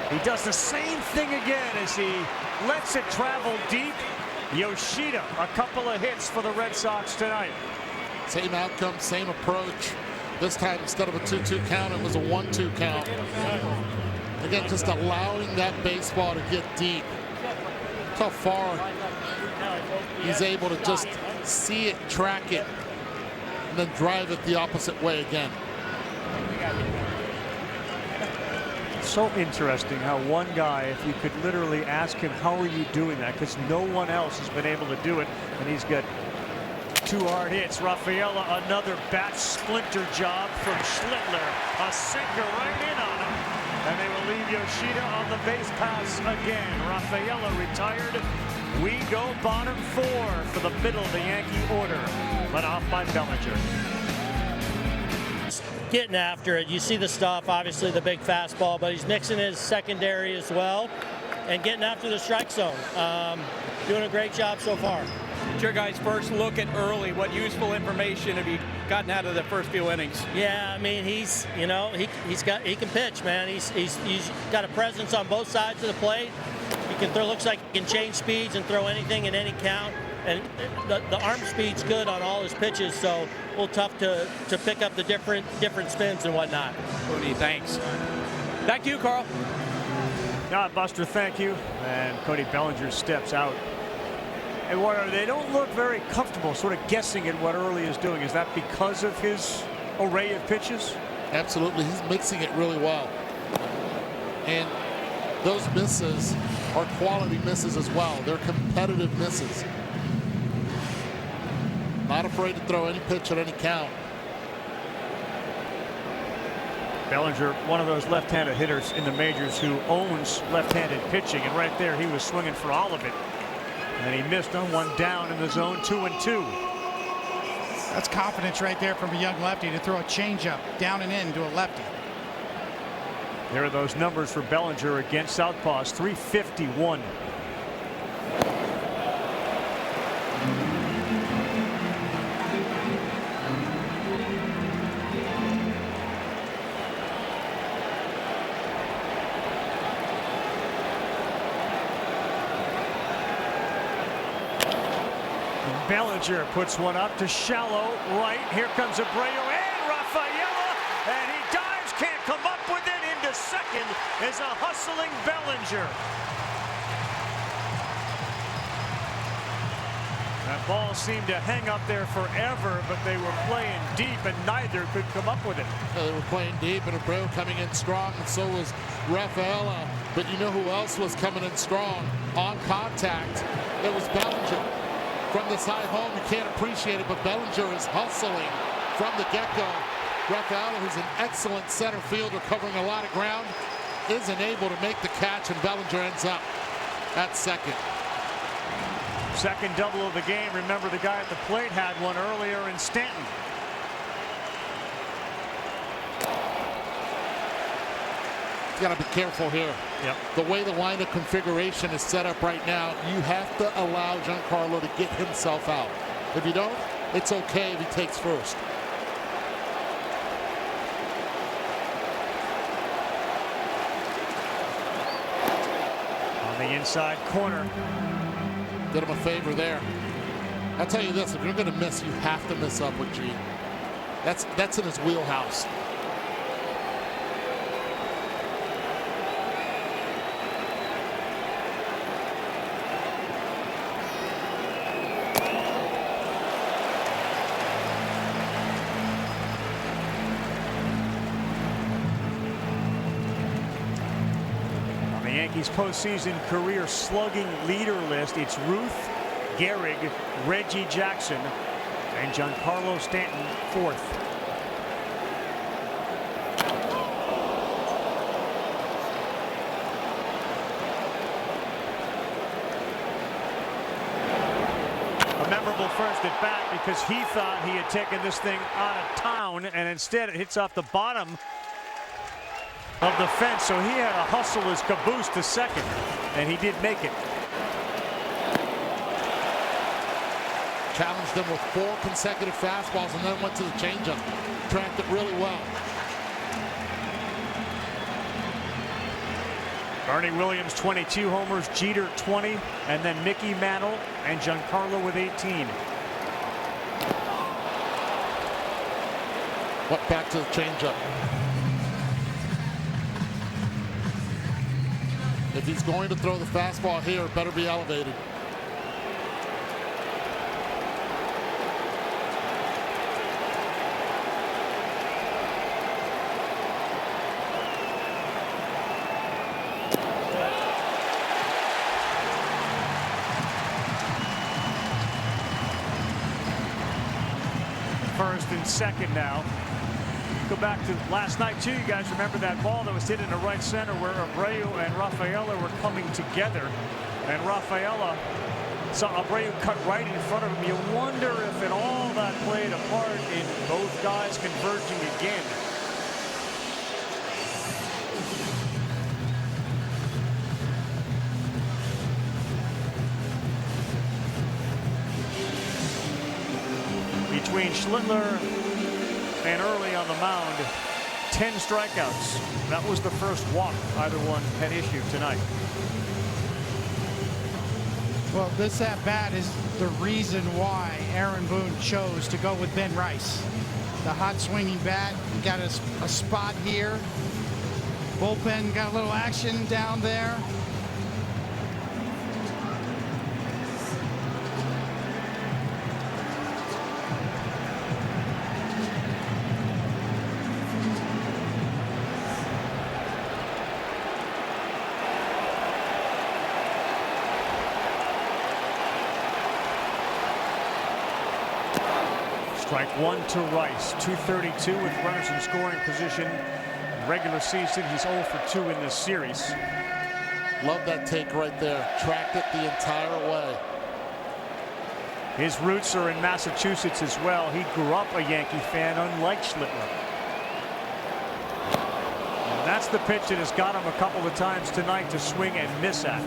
He does the same thing again as he lets it travel deep. Yoshida, a couple of hits for the Red Sox tonight. Same outcome, same approach. This time, instead of a 2-2 count, it was a 1-2 count. Again, just allowing that baseball to get deep. Look how far he's able to just see it, track it, and then drive it the opposite way again. So interesting how one guy, if you could literally ask him, how are you doing that? Because no one else has been able to do it. And he's got 2 hard hits. Rafaela, another bat splinter job from Schlittler. A sinker right in on him. And they will leave Yoshida on the base pass again. Rafaela retired. We go bottom 4 for the middle of the Yankee order. Led off by Bellinger. getting after it. You see the stuff, obviously the big fastball, but he's mixing his secondary as well and getting after the strike zone. Doing a great job so far. It's your guys' first look at early. What useful information have you gotten out of the first few innings? Yeah, I mean, he can pitch, man. He's got a presence on both sides of the plate. He can throw, looks like he can change speeds and throw anything in any count. And the arm speed's good on all his pitches, so a little tough to pick up the different spins and whatnot. Cody, thanks. Back to you, Carl. Buster, thank you. And Cody Bellinger steps out. And they don't look very comfortable sort of guessing at what Early is doing. Is that because of his array of pitches? Absolutely. He's mixing it really well. And those misses are quality misses as well. They're competitive misses. Not afraid to throw any pitch at any count. Bellinger, one of those left-handed hitters in the majors who owns left-handed pitching. And right there, he was swinging for all of it. And he missed on one down in the zone, 2-2. That's confidence right there from a young lefty to throw a changeup down and in to a lefty. There are those numbers for Bellinger against southpaws, 351. Bellinger puts one up to shallow right. Here comes Abreu and Rafaela, and he dives, can't come up with it. Into second is a hustling Bellinger. That ball seemed to hang up there forever, but they were playing deep, and neither could come up with it. They were playing deep, and Abreu coming in strong, and so was Rafaela. But you know who else was coming in strong on contact? It was Bellinger. From this high home, you can't appreciate it, but Bellinger is hustling from the get-go. Rafaela, who's an excellent center fielder covering a lot of ground, isn't able to make the catch, and Bellinger ends up at second. Second double of the game. Remember, the guy at the plate had one earlier in Stanton. You got to be careful here. Yep. The way the lineup configuration is set up right now, you have to allow Giancarlo to get himself out. If you don't, it's okay if he takes first. On the inside corner. Did him a favor there. I'll tell you this, if you're going to miss, you have to miss up with G. That's in his wheelhouse. Yankees postseason career slugging leader list. It's Ruth, Gehrig, Reggie Jackson, and Giancarlo Stanton fourth. A memorable first at bat because he thought he had taken this thing out of town, and instead it hits off the bottom of the fence, so he had to hustle his caboose to second, and he did make it. Challenged him with 4 consecutive fastballs and then went to the changeup. Tracked it really well. Bernie Williams 22 homers, Jeter 20, and then Mickey Mantle and Giancarlo with 18. Went back to the changeup. If he's going to throw the fastball here, it better be elevated. First and second now. Go back to last night too. You guys remember that ball that was hit into right center where Abreu and Rafaela were coming together, and Rafaela saw Abreu cut right in front of him. You wonder if it all that played a part in both guys converging again. between Schlittler and Early on the mound. 10 strikeouts. That was the first walk either one had issued tonight. Well, this at bat is the reason why Aaron Boone chose to go with Ben Rice. The hot swinging bat, he got a spot here. Bullpen got a little action down there. Strike one to Rice. 232 with runners in scoring position. In regular season, he's 0 for 2 in this series. Love that take right there. Tracked it the entire way. His roots are in Massachusetts as well. He grew up a Yankee fan, unlike Schlittler. And that's the pitch that has got him a couple of times tonight to swing and miss at.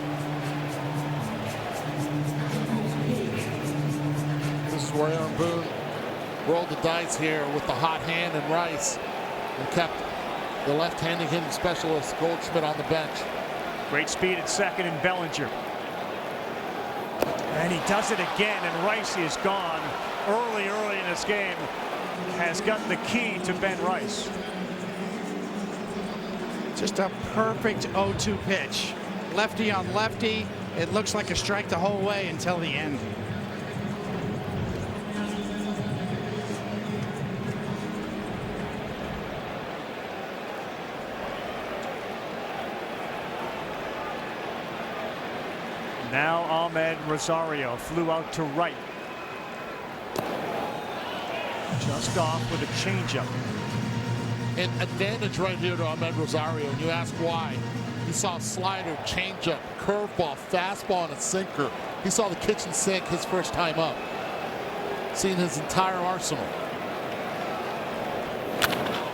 This is where Aaron Boone rolled the dice here with the hot hand and Rice, and kept the left-handed hitting specialist Goldschmidt on the bench. Great speed at second in Bellinger. And he does it again, and Rice is gone early in this game. Has gotten the key to Ben Rice. Just a perfect 0-2 pitch. Lefty on lefty. It looks like a strike the whole way until the end. Now Ahmed Rosario flew out to right. Just off with a changeup. An advantage right here to Ahmed Rosario, and you ask why. He saw slider, changeup, curveball, fastball, and a sinker. He saw the kitchen sink his first time up. Seen his entire arsenal.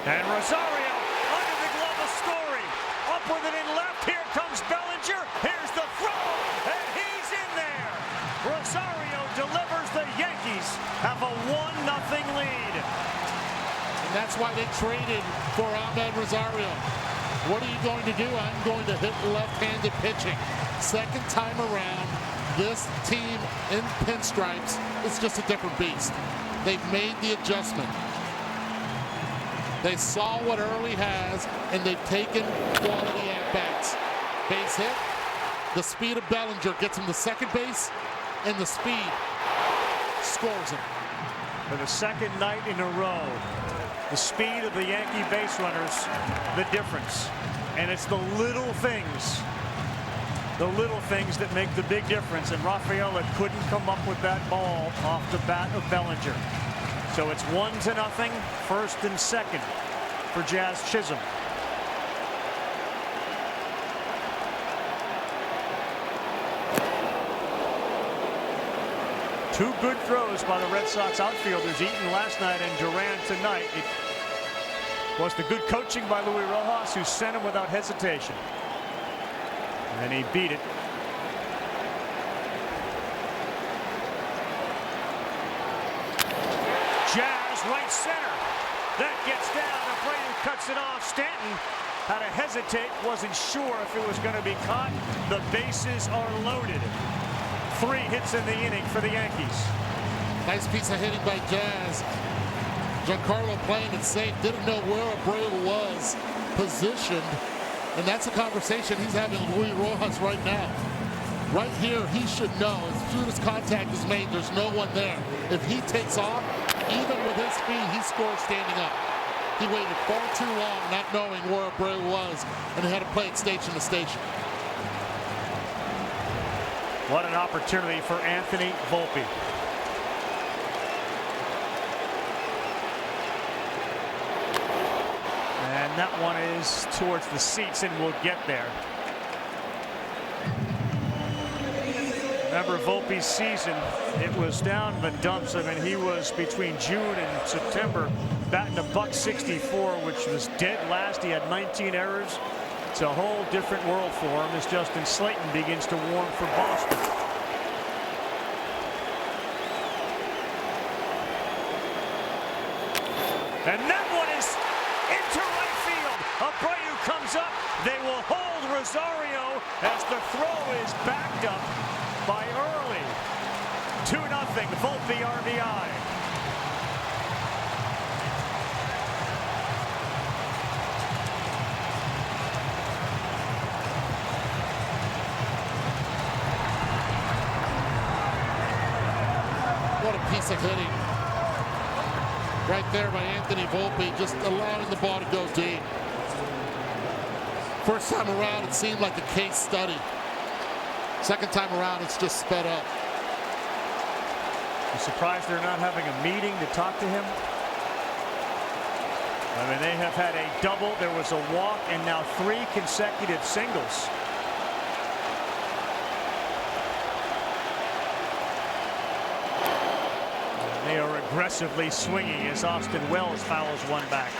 And Rosario under the glove of Story. Up with it in left. Here comes Bellinger. Here's the throw. And he's in there. Rosario delivers. The Yankees have a 1-0 lead. And that's why they traded for Ahmed Rosario. What are you going to do? I'm going to hit left-handed pitching. Second time around, this team in pinstripes is just a different beast. They've made the adjustment. They saw what Early has, and they've taken quality at-bats. Base hit. The speed of Bellinger gets him to second base, and the speed scores him. For the second night in a row, the speed of the Yankee base runners, the difference. And it's the little things that make the big difference. And Rafaela couldn't come up with that ball off the bat of Bellinger. So it's 1-0, first and second for Jazz Chisholm. Two good throws by the Red Sox outfielders, Eaton last night and Duran tonight. It was the good coaching by Luis Rojas who sent him without hesitation. And he beat it. Jazz right center. That gets down. Abreu cuts it off. Stanton had to hesitate. Wasn't sure if it was going to be caught. The bases are loaded. 3 hits in the inning for the Yankees. Nice piece of hitting by Jazz. Giancarlo playing it safe. Didn't know where Abreu was positioned. And that's a conversation he's having with Luis Rojas right now. Right here, he should know as soon as contact is made, there's no one there. If he takes off, even with his speed, he scores standing up. He waited far too long not knowing where Abreu was, and he had to play it station to station. What an opportunity for Anthony Volpe. And that one is towards the seats, and we'll get there. Remember Volpe's season, it was down in the dumps. I mean, he was between June and September batting a .164, which was dead last. He had 19 errors. It's a whole different world for him as Justin Slayton begins to warm for Boston. And that one is into right field. Abreu comes up. They will hold Rosario as the throw is backed up by Early. 2-0, Volpe RBI. What a piece of hitting. Right there by Anthony Volpe, just allowing the ball to go deep. First time around, it seemed like a case study. Second time around, it's just sped up. You surprised they're not having a meeting to talk to him? I mean, they have had a double, there was a walk, and now 3 consecutive singles. They are aggressively swinging as Austin Wells fouls one back.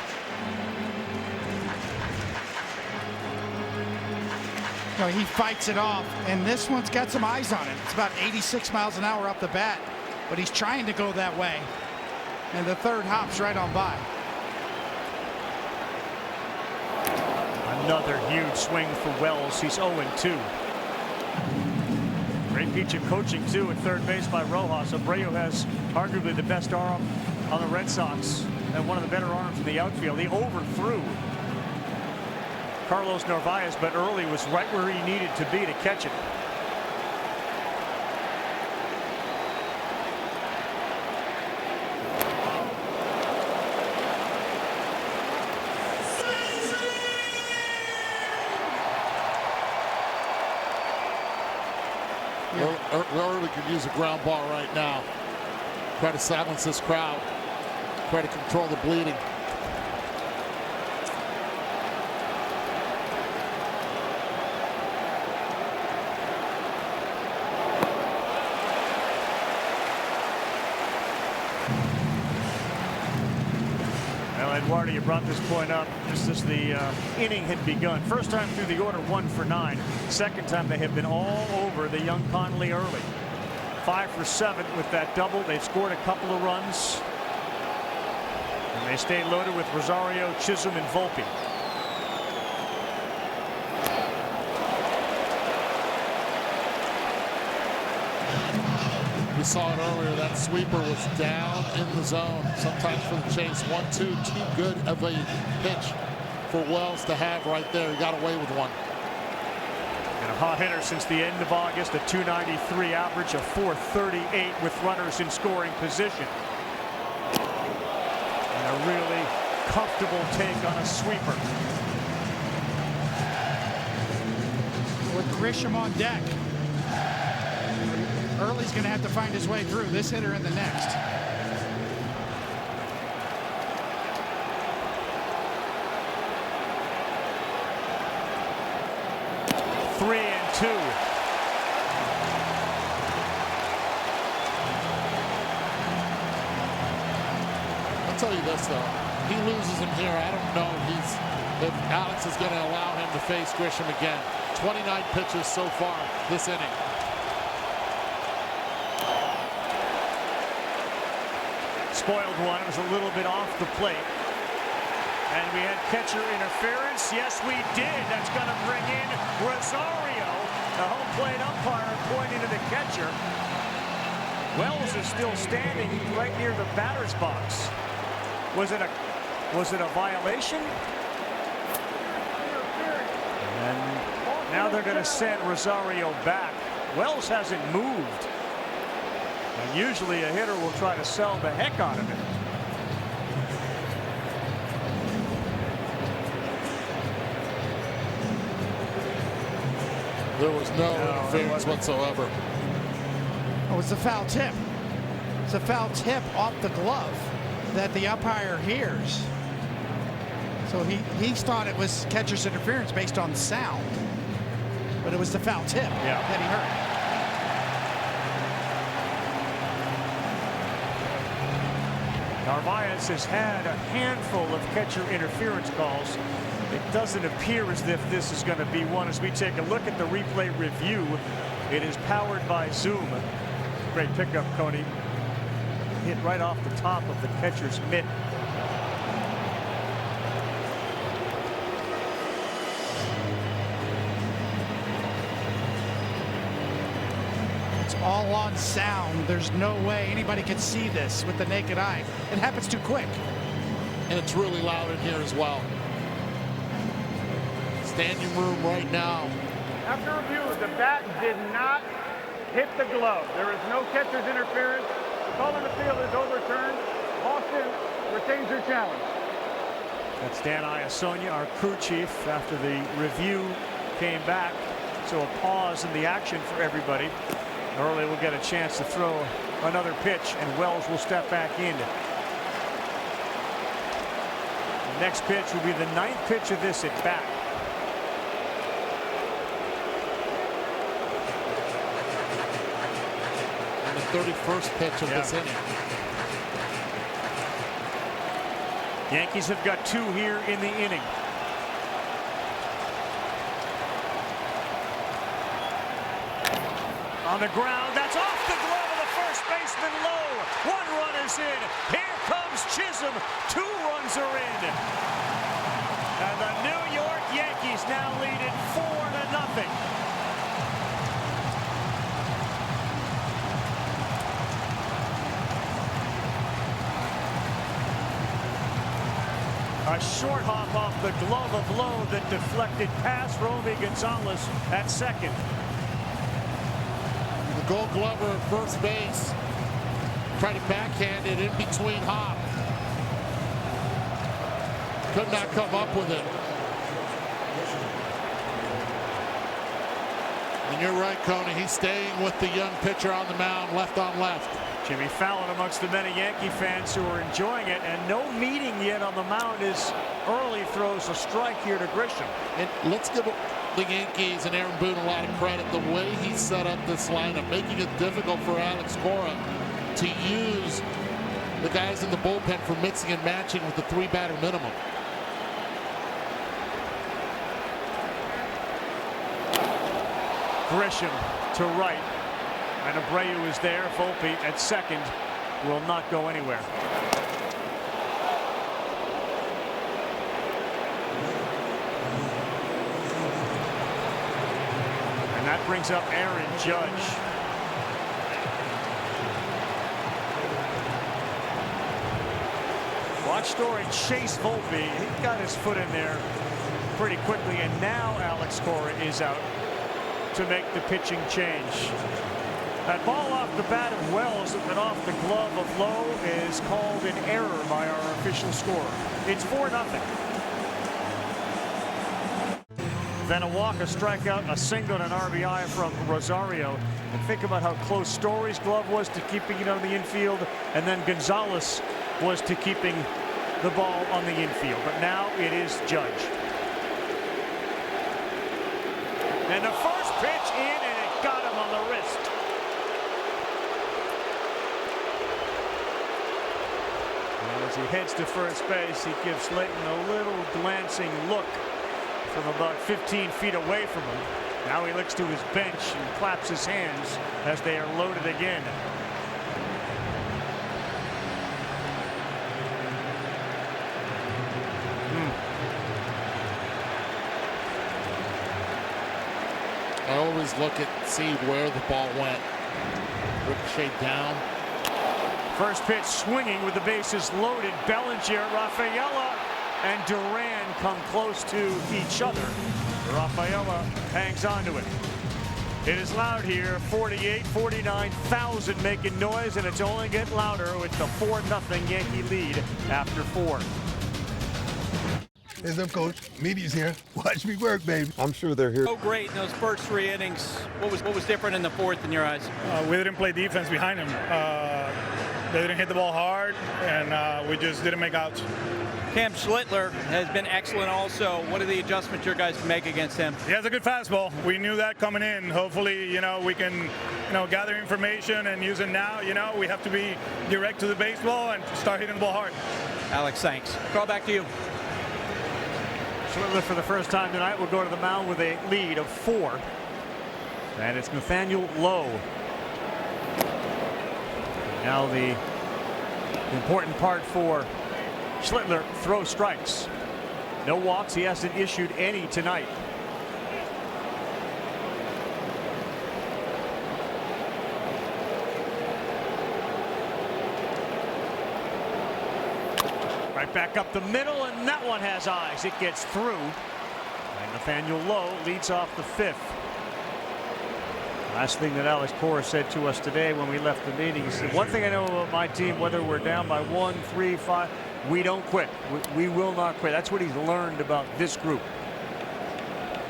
No, he fights it off, and this one's got some eyes on it. It's about 86 miles an hour up the bat, but he's trying to go that way. And the third hops right on by. Another huge swing for Wells. He's 0-2. Great piece of coaching, too, at third base by Rojas. Abreu has arguably the best arm on the Red Sox and one of the better arms in the outfield. He overthrew Carlos Narvaez, but Early was right where he needed to be to catch it. Early could use a ground ball right now. Try to silence this crowd. Try to control the bleeding. Well, Eduardo, you brought this point up just as the inning had begun. First time through the order, 1 for 9. Second time they have been all over the young Conley Early. 5 for 7 with that double. They've scored a couple of runs. And they stay loaded with Rosario, Chisholm, and Volpe. We saw it earlier. That sweeper was down in the zone. Sometimes for the chase. 1-2, too good of a pitch for Wells to have right there. He got away with one. And a hot hitter since the end of August, a .293 average, a .438 with runners in scoring position. And a really comfortable take on a sweeper. With Grisham on deck. Early's going to have to find his way through this hitter and the next. Three and 2. I'll tell you this, though. He loses him here. I don't know if Alex is going to allow him to face Grisham again. 29 pitches so far this inning. Spoiled one. It was a little bit off the plate. And we had catcher interference. Yes, we did. That's going to bring in Rosario. The home plate umpire pointing to the catcher. Wells is still standing right near the batter's box. Was it a violation? And now they're going to send Rosario back. Wells hasn't moved. And usually a hitter will try to sell the heck out of it. There was no interference whatsoever. Oh, it's a foul tip. It's a foul tip off the glove that the umpire hears. So he thought it was catcher's interference based on sound, but it was the foul tip that he heard. Narvaez has had a handful of catcher interference calls. It doesn't appear as if this is going to be one. As we take a look at the replay review, it is powered by Zoom. Great pickup, Coney. Hit right off the top of the catcher's mitt. It's all on sound. There's no way anybody could see this with the naked eye. It happens too quick. And it's really loud in here as well. Standing room right now. After review, the bat did not hit the glove. There is no catcher's interference. The call on the field is overturned. Boston retains their challenge. That's Dan Iasonia, our crew chief, after the review came back. So a pause in the action for everybody. Early will get a chance to throw another pitch, and Wells will step back in. The next pitch will be the 9th pitch of this at bat. And the 31st pitch of this inning. Yankees have got 2 here in the inning. On the ground, that's off the glove of the first baseman Lowe. 1 run is in. Here comes Chisholm. 2 runs are in. And the New York Yankees now lead it 4-0. A short hop off the glove of Lowe that deflected past Romy Gonzalez at second. The Gold Glover at first base tried to backhand it in between hop. Could not come up with it. And you're right, Coney. He's staying with the young pitcher on the mound, left on left. Jimmy Fallon amongst the many Yankee fans who are enjoying it, and no meeting yet on the mound as early throws a strike here to Grisham. And let's give the Yankees and Aaron Boone a lot of credit. The way he set up this lineup, making it difficult for Alex Cora to use the guys in the bullpen for mixing and matching with the 3-batter minimum. Grisham to right. And Abreu is there. Volpe at second will not go anywhere. And that brings up Aaron Judge. Watch Story chase Volpe. He got his foot in there pretty quickly, and now Alex Cora is out to make the pitching change. That ball off the bat of Wells that went off the glove of Lowe is called an error by our official scorer. It's 4-0. Then a walk, a strikeout, a single, and an RBI from Rosario. And think about how close Story's glove was to keeping it on the infield, and then Gonzalez was to keeping the ball on the infield. But now it is Judge. And the first pitch in, and it got him on the wrist. As he heads to first base, he gives Slayton a little glancing look from about 15 feet away from him. Now he looks to his bench and claps his hands as they are loaded again. I always look see where the ball went. Ricochet down. First pitch swinging with the bases loaded. Bellinger, Rafaela, and Duran come close to each other. Rafaela hangs on to it. It is loud here. 48,000 making noise, and it's only getting louder with the 4-0 Yankee lead after 4. Here's up, Coach. Media's here. Watch me work, baby. I'm sure they're here. So great in those first 3 innings. What was different in the 4th in your eyes? We didn't play defense behind him. They didn't hit the ball hard, and we just didn't make outs. Cam Schlittler has been excellent also. What are the adjustments your guys can make against him? He has a good fastball. We knew that coming in. Hopefully, we can, gather information and use it now. We have to be direct to the baseball and start hitting the ball hard. Alex, thanks. Call back to you. Schlittler for the first time tonight will go to the mound with a lead of 4. And it's Nathaniel Lowe. Now the important part for Schlittler, throw strikes. No walks. He hasn't issued any tonight. Right back up the middle, and that one has eyes. It gets through. And Nathaniel Lowe leads off the 5th. Last thing that Alex Cora said to us today when we left the meeting, he said, one thing I know about my team, whether we're down by 1, 3, 5, we don't quit. We will not quit. That's what he's learned about this group.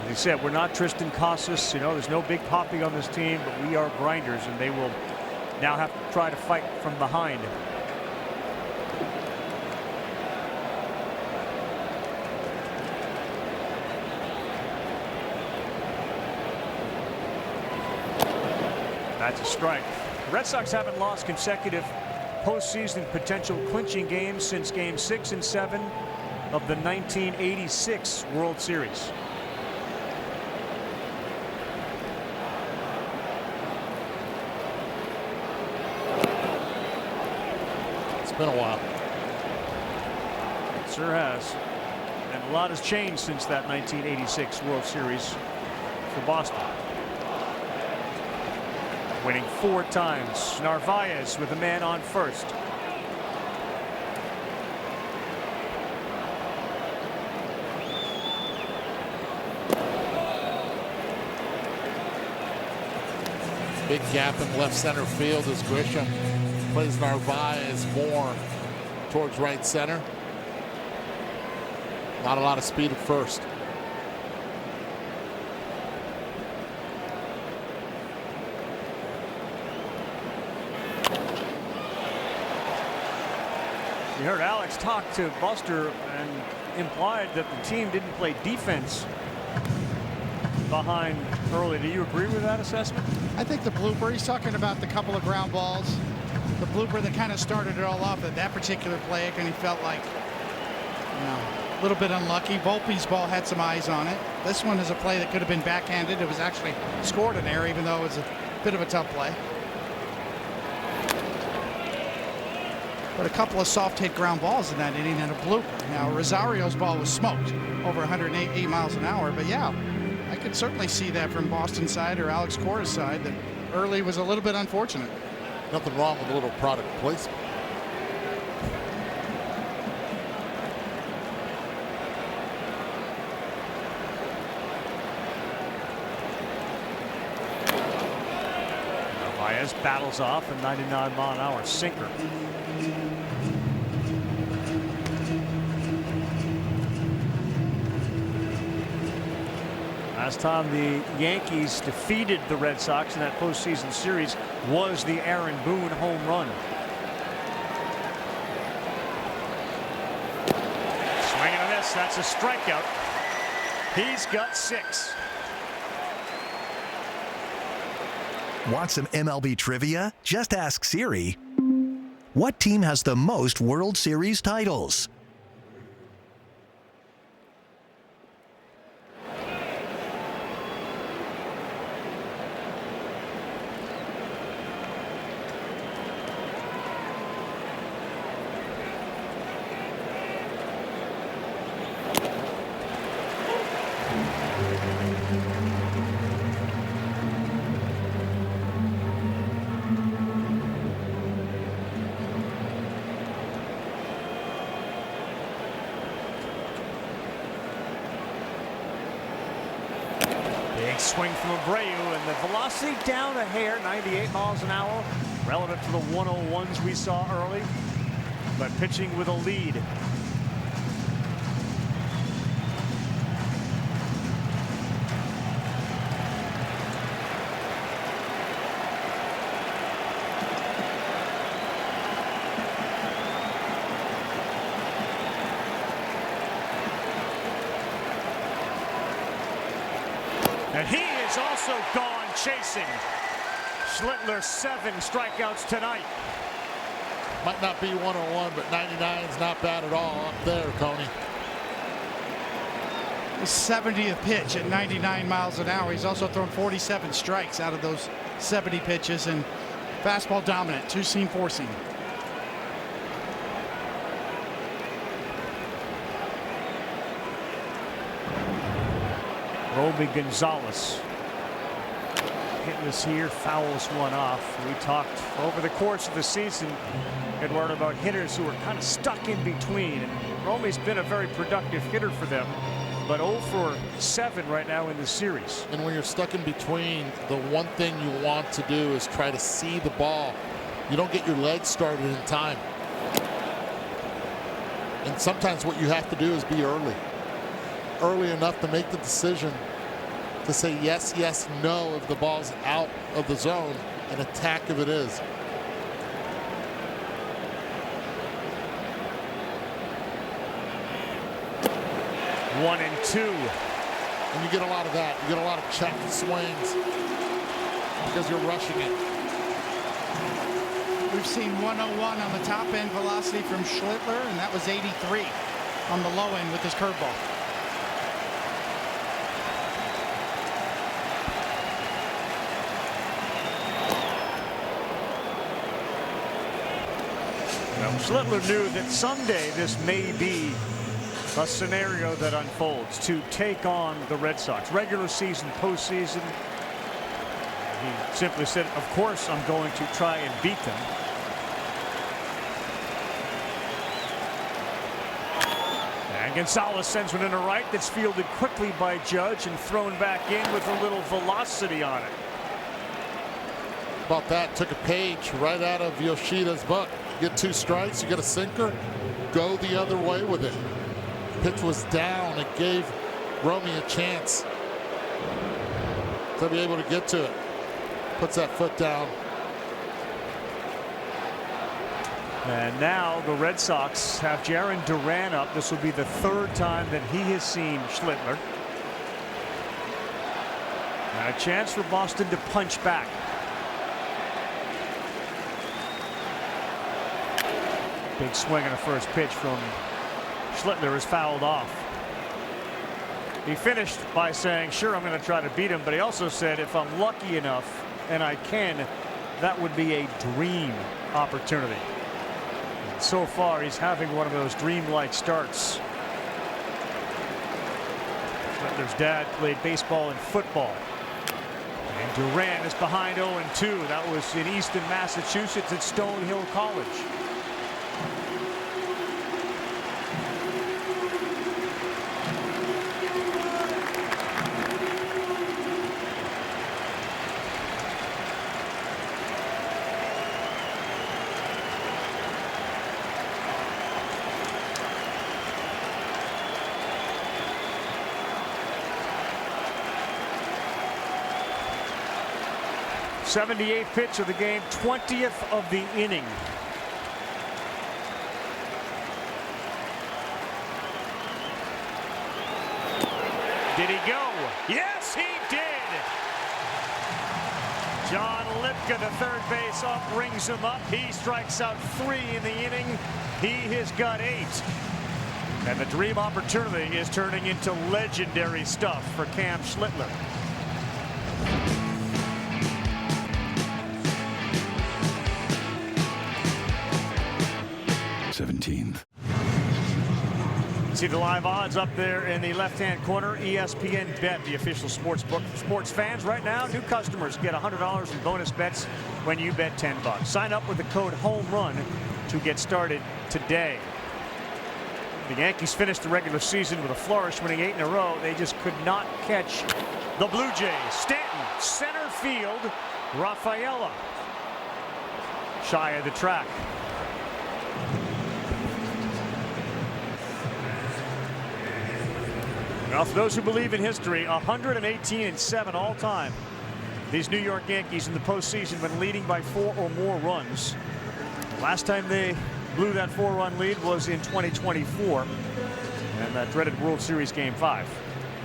As he said, we're not Tristan Casas. You know, there's no big poppy on this team, but we are grinders, and they will now have to try to fight from behind. That's a strike. The Red Sox haven't lost consecutive postseason potential clinching games since Game 6 and 7 of the 1986 World Series. It's been a while. It sure has. And a lot has changed since that 1986 World Series for Boston. Winning 4 times. Narvaez with a man on first. Big gap in left center field as Grisham plays Narvaez more towards right center. Not a lot of speed at first. You heard Alex talk to Buster and implied that the team didn't play defense behind early. Do you agree with that assessment? I think the blooper, he's talking about the couple of ground balls. The blooper that kind of started it all off at that particular play, and he felt like, you know, a little bit unlucky. Volpe's ball had some eyes on it. This one is a play that could have been backhanded. It was actually scored in there, even though it was a bit of a tough play. But a couple of soft hit ground balls in that inning and a blooper. Now Rosario's ball was smoked over 108 miles an hour, but yeah, I could certainly see that from Boston's side or Alex Cora's side, that early was a little bit unfortunate. Nothing wrong with a little product placement. Narvaez battles off a 99-mile-an-hour sinker. Last time the Yankees defeated the Red Sox in that postseason series was the Aaron Boone home run. Swing and a miss. That's a strikeout. He's got 6. Want some MLB trivia? Just ask Siri. What team has the most World Series titles? Big swing from Abreu, and the velocity down a hair, 98 miles an hour, relative to the 101s we saw early, but pitching with a lead. And he is also gone chasing. Schlittler 7 strikeouts tonight. Might not be 101, but 99 is not bad at all up there, Coney. His 70th pitch at 99 miles an hour. He's also thrown 47 strikes out of those 70 pitches, and fastball dominant, 2-seam, 4-seam. Roby Gonzalez. hitless here, fouls one off. We talked over the course of the season, Eduardo, about hitters who are kind of stuck in between. And Romey's been a very productive hitter for them, but 0 for 7 right now in the series. And when you're stuck in between, the one thing you want to do is try to see the ball. You don't get your legs started in time. And sometimes what you have to do is be early enough to make the decision to say yes, yes, no if the ball's out of the zone, and attack if it is. One and two. And you get a lot of that. You get a lot of check swings because you're rushing it. We've seen 101 on the top end velocity from Schlittler, and that was 83 on the low end with his curveball. Schlittler knew that someday this may be a scenario that unfolds to take on the Red Sox. Regular season, postseason. He simply said, of course I'm going to try and beat them. And Gonzalez sends one in the right that's fielded quickly by Judge and thrown back in with a little velocity on it. About that, took a page right out of Yoshida's book. Get 2 strikes, you get a sinker, go the other way with it. Pitch was down. It gave Romey a chance to be able to get to it. Puts that foot down. And now the Red Sox have Jarren Duran up. This will be the 3rd time that he has seen Schlittler. And a chance for Boston to punch back. Big swing on the first pitch from Schlittler is fouled off. He finished by saying, sure, I'm going to try to beat him, but he also said, if I'm lucky enough and I can, that would be a dream opportunity. And so far, he's having one of those dream-like starts. Schlittler's dad played baseball and football. And Duran is behind 0-2. That was in Easton, Massachusetts at Stonehill College. '78th pitch of the game, 20th of the inning. Did he go? Yes, he did. John Lipka, the third base up, rings him up. He strikes out 3 in the inning. He has got 8. And the dream opportunity is turning into legendary stuff for Cam Schlittler. See the live odds up there in the left-hand corner. ESPN Bet, the official sports book for sports fans. Right now, new customers get $100 in bonus bets when you bet $10. Sign up with the code HOMERUN to get started today. The Yankees finished the regular season with a flourish, winning 8 in a row. They just could not catch the Blue Jays. Stanton, center field. Rafaela shy of the track. Well, for those who believe in history, 118-7 all time. These New York Yankees in the postseason when leading by 4 or more runs. Last time they blew that 4-run lead was in 2024, and that dreaded World Series Game 5,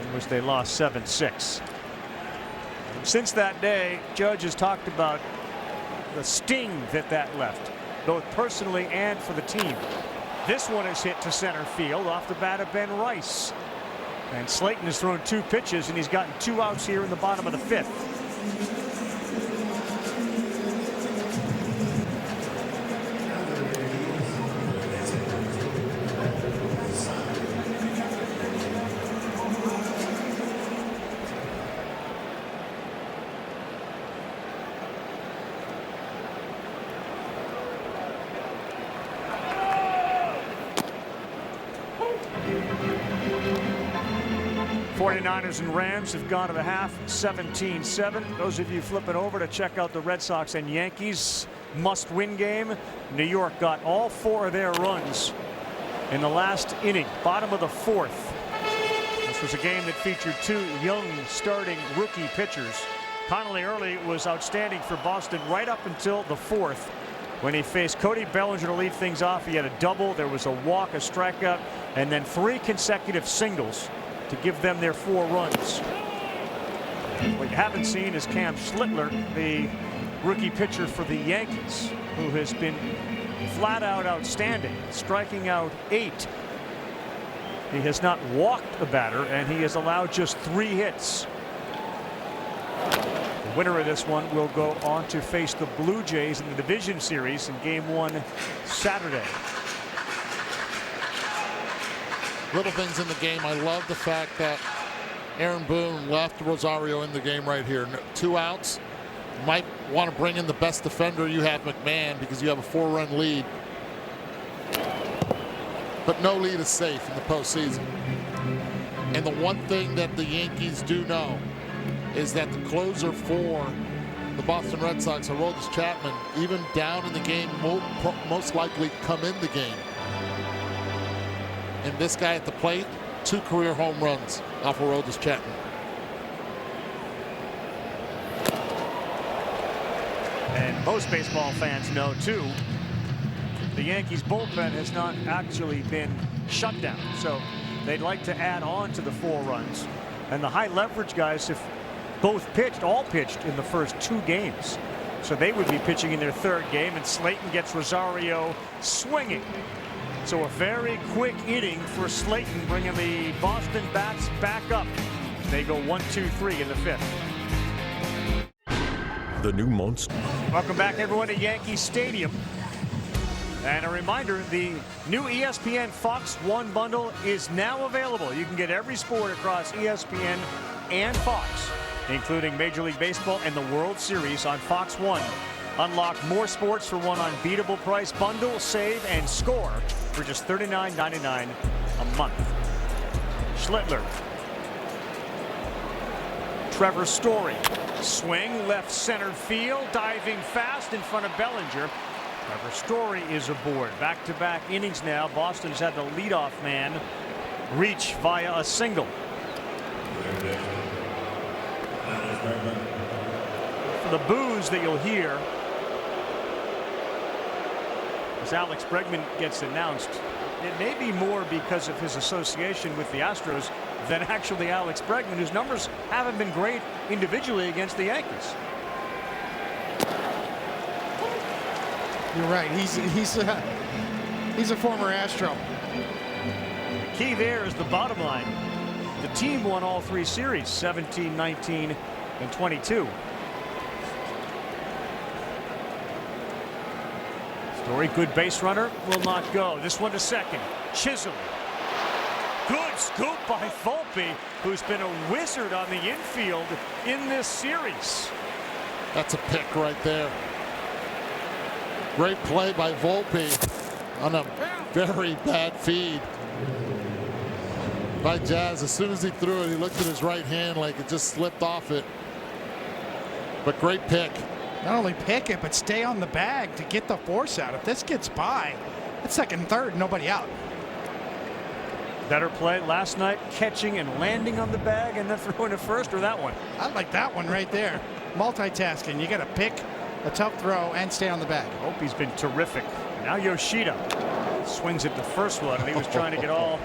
in which they lost 7-6. Since that day, Judge has talked about the sting that left, both personally and for the team. This one is hit to center field off the bat of Ben Rice. And Slayton has thrown 2 pitches, and he's gotten 2 outs here in the bottom of the 5th. 49ers and Rams have gone to the half 17-7. Those of you flipping over to check out the Red Sox and Yankees must-win game, New York got all 4 of their runs in the last inning, bottom of the 4th. This was a game that featured 2 young starting rookie pitchers. Connolly early was outstanding for Boston right up until the 4th when he faced Cody Bellinger to lead things off. He had a double, there was a walk, a strikeout, and then 3 consecutive singles to give them their 4 runs. What you haven't seen is Cam Schlittler, the rookie pitcher for the Yankees, who has been flat out outstanding, striking out 8. He has not walked a batter, and he has allowed just 3 hits. The winner of this one will go on to face the Blue Jays in the division series in game 1 Saturday. Little things in the game. I love the fact that Aaron Boone left Rosario in the game right here. 2 outs. Might want to bring in the best defender you have, McMahon, because you have a 4-run lead. But no lead is safe in the postseason. And the one thing that the Yankees do know is that the closer for the Boston Red Sox, Aroldis Chapman, even down in the game, most likely come in the game. And this guy at the plate, 2 career home runs off Aroldis Chapman. And most baseball fans know too, the Yankees bullpen has not actually been shut down, so they'd like to add on to the 4 runs. And the high leverage guys have both pitched, all pitched in the first 2 games, so they would be pitching in their 3rd game, and Slayton gets Rosario swinging. So a very quick inning for Slayton, bringing the Boston bats back up. They go 1-2-3 in the 5th. The new monster. Welcome back, everyone, to Yankee Stadium. And a reminder, the new ESPN Fox One bundle is now available. You can get every sport across ESPN and Fox, including Major League Baseball and the World Series on Fox One. Unlock more sports for one unbeatable price. Bundle, save, and score for just $39.99 a month. Schlittler. Trevor Story. Swing, left center field, diving fast in front of Bellinger. Trevor Story is aboard. Back-to-back innings now. Boston's had the leadoff man reach via a single. For the boos that you'll hear as Alex Bregman gets announced, it may be more because of his association with the Astros than actually Alex Bregman, whose numbers haven't been great individually against the Yankees. You're right. He's a former Astro. The key there is the bottom line. The team won all 3 series, 17, 19, and 22. Story, good base runner, will not go. This one to second. Chisholm. Good scoop by Volpe, who's been a wizard on the infield in this series. That's a pick right there. Great play by Volpe on a very bad feed by Jazz. As soon as he threw it, he looked at his right hand like it just slipped off it. But great pick. Not only pick it, but stay on the bag to get the force out. If this gets by, it's second and third, nobody out. Better play last night, catching and landing on the bag and then throwing to first, or that one? I like that one right there. Multitasking. You got to pick a tough throw and stay on the bag. Hope he's been terrific. Now Yoshida swings at the first one, and he was trying to get all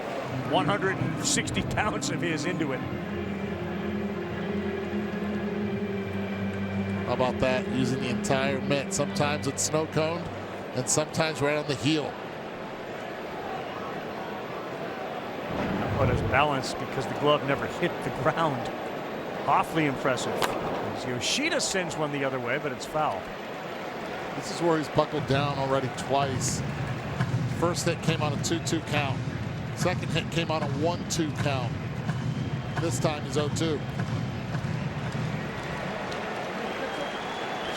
160 pounds of his into it. How about that? Using the entire mitt. Sometimes it's snow coned, and sometimes right on the heel. But his balance, because the glove never hit the ground. Awfully impressive. As Yoshida sends one the other way, but it's foul. This is where he's buckled down already twice. First hit came on a 2-2 count. Second hit came on a 1-2 count. This time he's 0-2.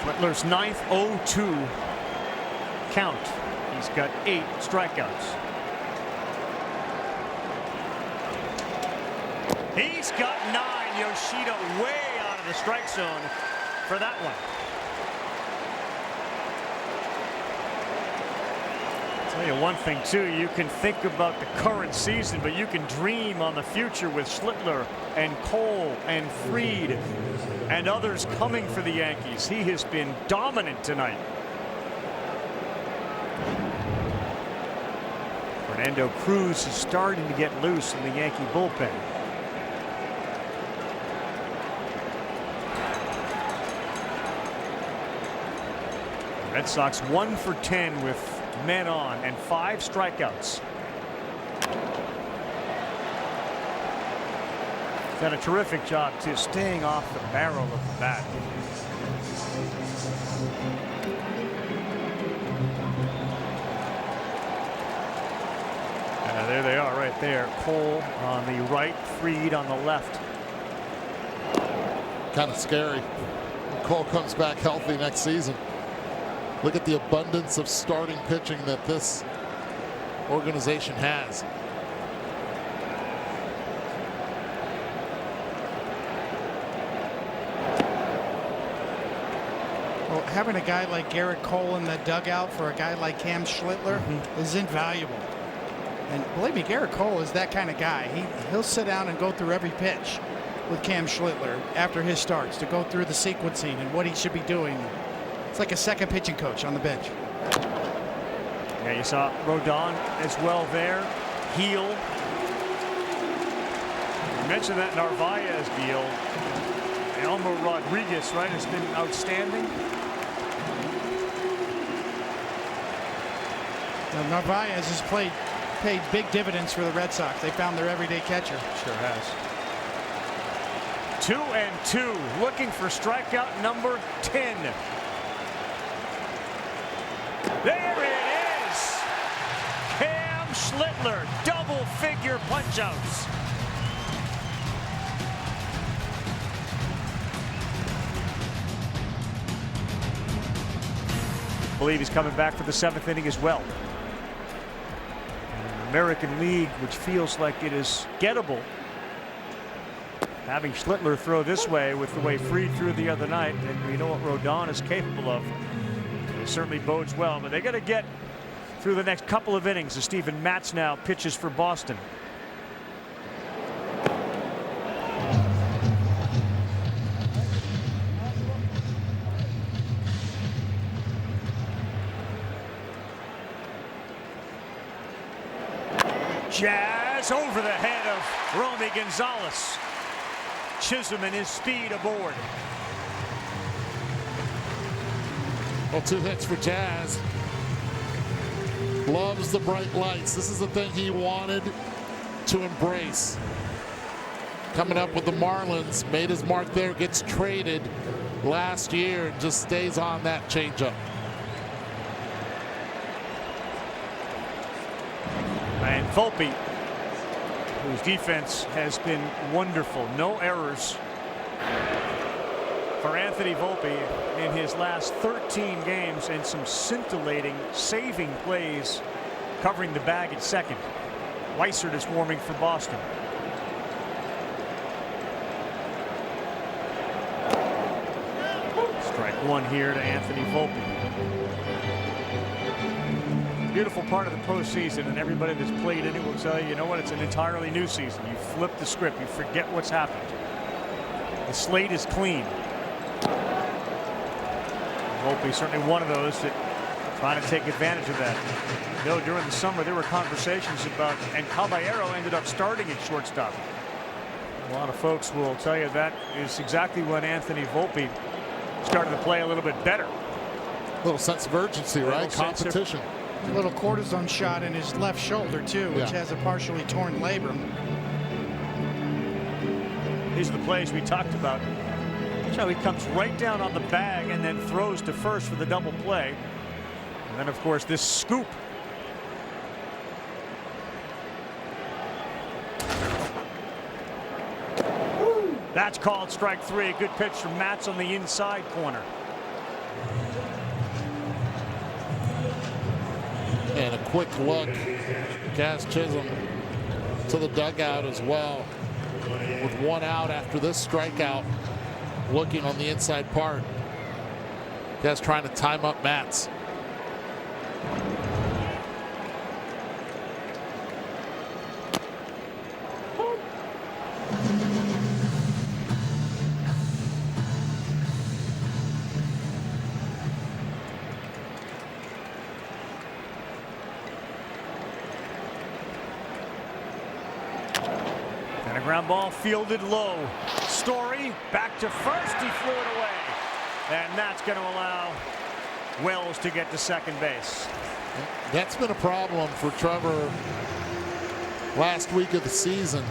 Schlittler's 9th 0-2 count. He's got 8 strikeouts. He's got 9. Yoshida way out of the strike zone for that one. I'll tell you one thing, too. You can think about the current season, but you can dream on the future with Schlittler and Cole and Fried and others coming for the Yankees. He has been dominant tonight. Fernando Cruz is starting to get loose in the Yankee bullpen. Red Sox 1 for 10 with men on and 5 strikeouts. Done a terrific job too, staying off the barrel of the bat. There they are right there. Cole on the right, Fried on the left. Kind of scary when Cole comes back healthy next season. Look at the abundance of starting pitching that this organization has. Well, having a guy like Garrett Cole in the dugout for a guy like Cam Schlittler is invaluable. And believe me, Garrett Cole is that kind of guy. He'll sit down and go through every pitch with Cam Schlittler after his starts to go through the sequencing and what he should be doing. It's like a second pitching coach on the bench. Yeah, you saw Rodon as well there. Heel. You mentioned that Narvaez deal. Elmer Rodriguez, right, has been outstanding. Now, Narvaez has paid big dividends for the Red Sox. They found their everyday catcher. Sure has. 2-2, looking for strikeout number 10. There it is. Cam Schlittler, double-figure punch-outs. I believe he's coming back for the 7th inning as well. American League, which feels like it is gettable. Having Schlittler throw this way with the way Fried threw the other night, and you know what Rodon is capable of. It certainly bodes well, but they got to get through the next couple of innings as Steven Matz now pitches for Boston. Jazz over the head of Romy Gonzalez. Chisholm and his speed aboard. Well, 2 hits for Jazz. Loves the bright lights. This is the thing he wanted to embrace. Coming up with the Marlins, made his mark there, gets traded last year, and just stays on that changeup. And Volpe, whose defense has been wonderful. No errors for Anthony Volpe in his last 13 games, and some scintillating saving plays covering the bag at second. Weissert is warming for Boston. Strike 1 here to Anthony Volpe. Beautiful part of the postseason, and everybody that's played in it will tell you, you know what, it's an entirely new season. You flip the script, you forget what's happened. The slate is clean. Volpe certainly one of those that trying to take advantage of that. You know, during the summer there were conversations about, and Caballero ended up starting at shortstop. A lot of folks will tell you that is exactly when Anthony Volpe started to play a little bit better. A little sense of urgency, right? Competition. A little cortisone shot in his left shoulder too, which has a partially torn labrum. These are the plays we talked about. Watch how he comes right down on the bag and then throws to first for the double play. And then, of course, this scoop. That's called strike 3. Good pitch from Matz on the inside corner. And a quick look, Cass Chisholm to the dugout as well. with 1 out after this strikeout, looking on the inside part. Guys trying to time up Matz. And a ground ball fielded low. Story back to first. He flew it away. And that's going to allow Wells to get to second base. That's been a problem for Trevor last week of the season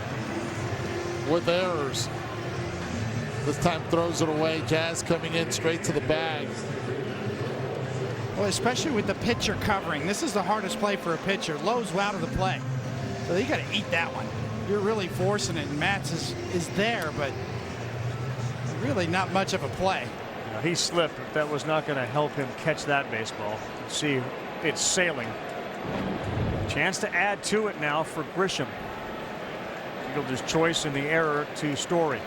with errors. This time throws it away. Jazz coming in straight to the bag. Well, especially with the pitcher covering. This is the hardest play for a pitcher. Lowe's out of the play. So you got to eat that one. You're really forcing it, and Matz is there, but really not much of a play. He slipped, but that was not going to help him catch that baseball. See, it's sailing. Chance to add to it now for Grisham. Fielder's choice in the error to Story.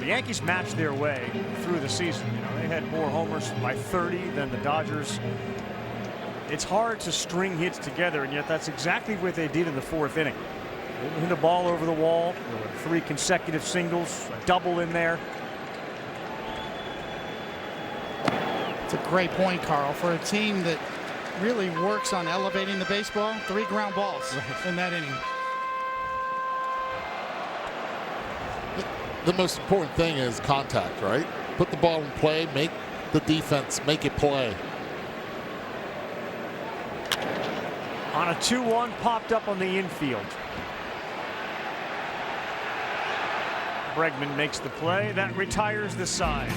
The Yankees matched their way through the season. You know, they had more homers by 30 than the Dodgers. It's hard to string hits together, and yet that's exactly what they did in the 4th inning. They hit the ball over the wall. There were 3 consecutive singles, a double in there. It's a great point, Carl, for a team that really works on elevating the baseball. 3 ground balls in that inning. The most important thing is contact, right? Put the ball in play, make the defense make it play. On a 2-1, popped up on the infield. Bregman makes the play. That retires the side.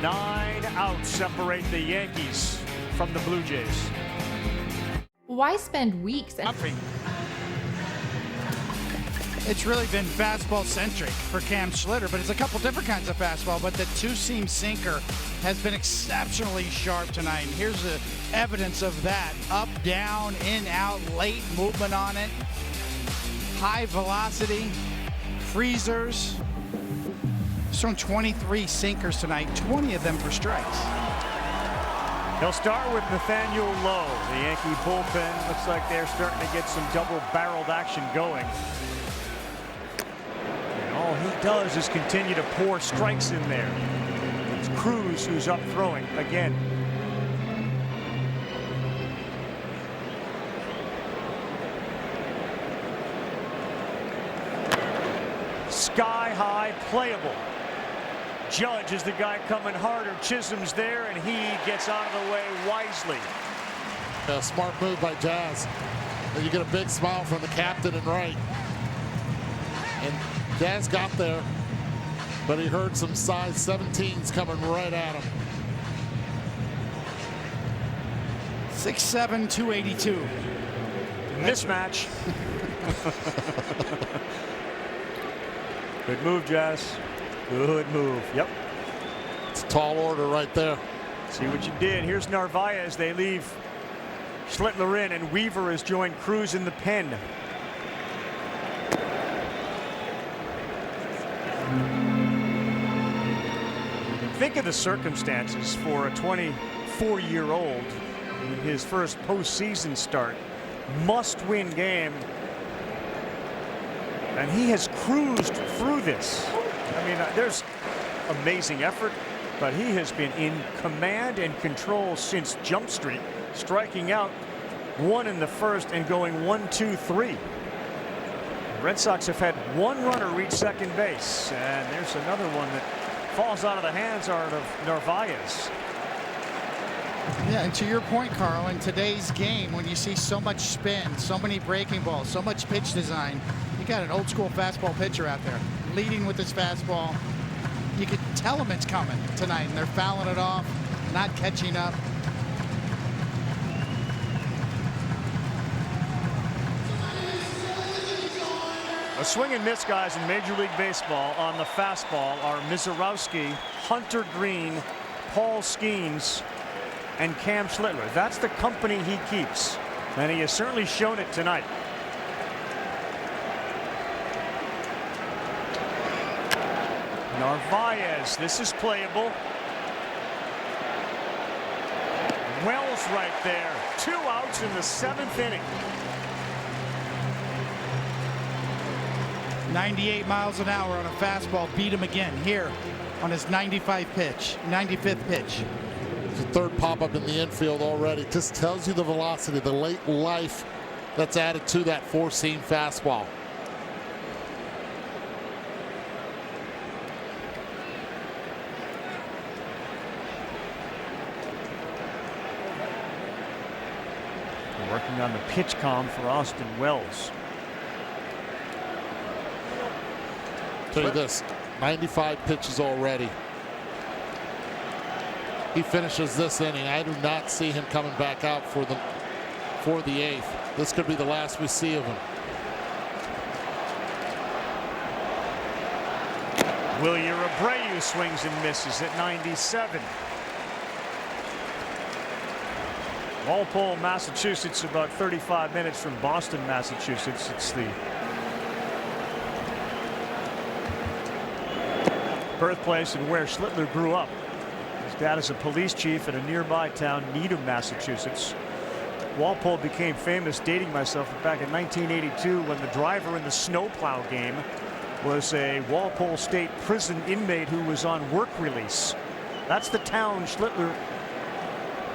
9 outs separate the Yankees from the Blue Jays. Why spend weeks? It's really been fastball centric for Cam Schlitter, but it's a couple different kinds of fastball. But the 2-seam sinker has been exceptionally sharp tonight. And here's the evidence of that: up, down, in, out, late movement on it, high velocity, freezers. He's thrown 23 sinkers tonight, 20 of them for strikes. He'll start with Nathaniel Lowe. The Yankee bullpen looks like they're starting to get some double-barreled action going. All he does is continue to pour strikes in there. It's Cruz who's up throwing again. Sky high, playable. Judge is the guy coming harder. Chisholm's there, and he gets out of the way wisely. A smart move by Jazz. And you get a big smile from the captain and right. And Jazz got there, but he heard some size 17s coming right at him. 6'7", 282. Mismatch. Good move, Jazz. Good move. Yep. It's a tall order right there. See what you did. Here's Narvaez. They leave Schlittler in, and Weaver has joined Cruz in the pen. Think of the circumstances for a 24-year-old in his first postseason start. Must-win game. And he has cruised through this. I mean, there's amazing effort, but he has been in command and control since Jump Street, striking out 1 in the first and going 1, 2, 3. The Red Sox have had 1 runner reach second base, and there's another one that falls out of the hands of Narvaez. Yeah, and to your point, Carl, in today's game, when you see so much spin, so many breaking balls, so much pitch design, you got an old school fastball pitcher out there leading with his fastball. You could tell him it's coming tonight, and they're fouling it off, not catching up. The swing and miss guys in Major League Baseball on the fastball are Mizorowski, Hunter Green, Paul Skeens, and Cam Schlittler. That's the company he keeps, and he has certainly shown it tonight. Narvaez, this is playable. Wells right there. 2 outs in the 7th inning. 98 miles an hour on a fastball. Beat him again here on his 95th pitch. It's the third pop-up in the infield already. Just tells you the velocity, the late life that's added to that four-seam fastball. Working on the pitch com for Austin Wells. Tell you this, 95 pitches already. He finishes this inning. I do not see him coming back out for the 8th. This could be the last we see of him. Wilyer Abreu swings and misses at 97. Walpole, Massachusetts, about 35 minutes from Boston, Massachusetts. It's the birthplace and where Schlittler grew up. His dad is a police chief at a nearby town, Needham, Massachusetts. Walpole became famous, dating myself, back in 1982 when the driver in the snowplow game was a Walpole State Prison inmate who was on work release. That's the town Schlittler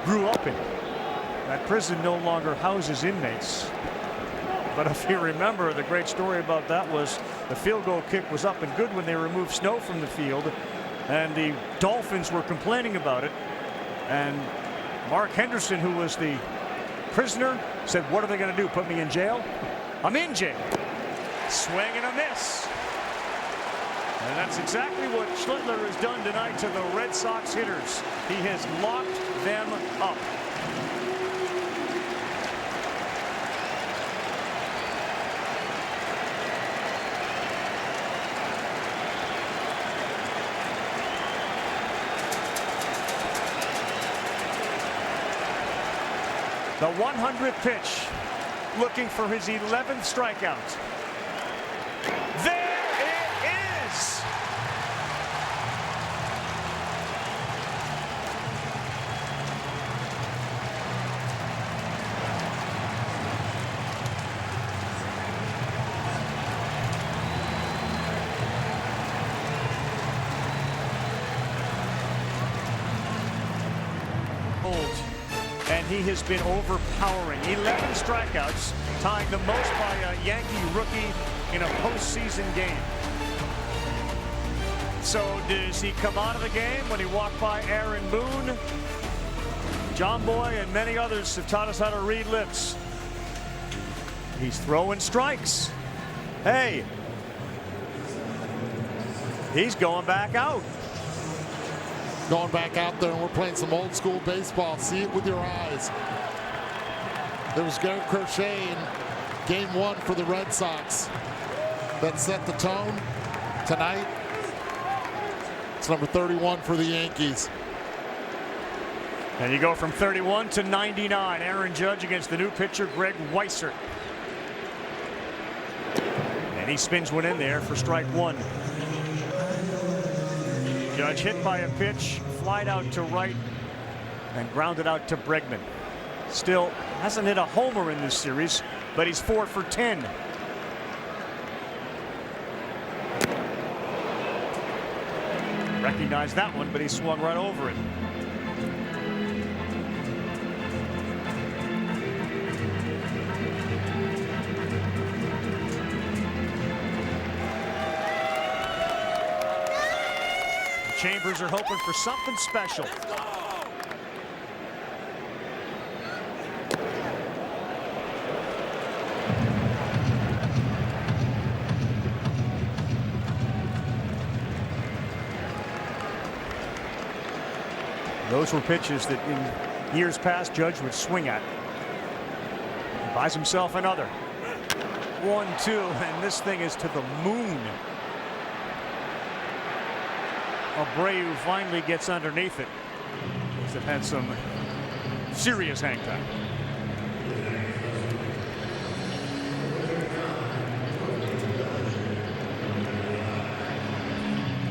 grew up in. That prison no longer houses inmates. But if you remember, the great story about that was the field goal kick was up and good when they removed snow from the field, and the Dolphins were complaining about it. And Mark Henderson, who was the prisoner, said, "What are they going to do? Put me in jail? I'm in jail." Swing and a miss. And that's exactly what Schlittler has done tonight to the Red Sox hitters. He has locked them up. The 100th pitch, looking for his 11th strikeout. There it is! And he has been overpowering. 11 strikeouts, tying the most by a Yankee rookie in a postseason game. So does he come out of the game when he walked by Aaron Boone? John Boy and many others have taught us how to read lips. He's throwing strikes. Hey, he's going back out. Going back out there, and we're playing some old school baseball. See it with your eyes. There was Garrett Crochet in game 1 for the Red Sox that set the tone. Tonight, it's number 31 for the Yankees. And you go from 31 to 99. Aaron Judge against the new pitcher, Greg Weissert. And he spins one in there for strike 1. Judge hit by a pitch, flied out to right, and grounded out to Bregman. Still hasn't hit a homer in this series, but he's 4 for 10. Recognized that one, but he swung right over it. Chambers are hoping for something special. Those were pitches that in years past Judge would swing at. He buys himself another. 1-2, and this thing is to the moon. Abreu finally gets underneath it. They've had some serious hang time.